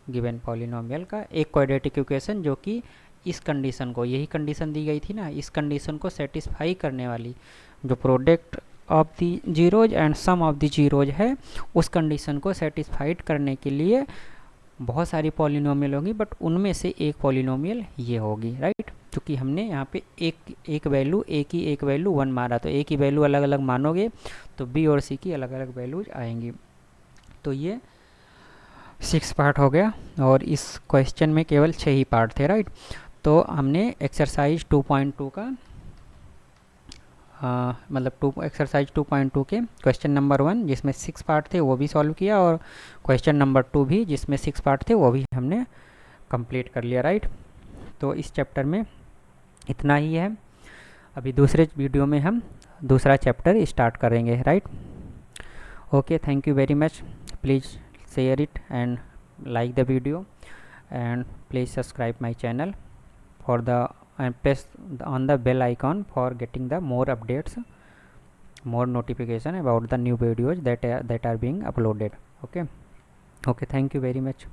गिवन पॉलिनोमियल का एक क्वाड्रेटिक इक्वेशन, जो कि इस कंडीशन को, यही कंडीशन दी गई थी ना, इस कंडीशन को सेटिस्फाई करने वाली, जो product of the zeros and sum of the zeros है, उस कंडीशन को सेटिस्फाइड करने के लिए बहुत सारी पॉलिनोमियल होंगी, बट उनमें से एक पॉलिनोमियल ये होगी, राइट। क्योंकि हमने यहाँ पे एक वैल्यू, ए की एक वैल्यू 1 मारा, तो ए की वैल्यू अलग अलग मानोगे तो बी और सी की अलग अलग वैल्यूज आएंगी। तो ये 6 पार्ट हो गया, और इस क्वेश्चन में केवल 6 ही पार्ट थे, राइट। तो हमने एक्सरसाइज 2.2 का मतलब एक्सरसाइज 2.2 के क्वेश्चन नंबर 1 जिसमें 6 पार्ट थे वो भी सॉल्व किया, और क्वेश्चन नंबर 2 भी जिसमें 6 पार्ट थे वो भी हमने कंप्लीट कर लिया, राइट। तो इस चैप्टर में इतना ही है। अभी दूसरे वीडियो में हम दूसरा चैप्टर स्टार्ट करेंगे, right. Okay, thank you very much. Please share it and like the video, and please subscribe my channel for the and press on the bell icon for getting the more updates, more notification about the new videos that are being uploaded. Okay, thank you very much.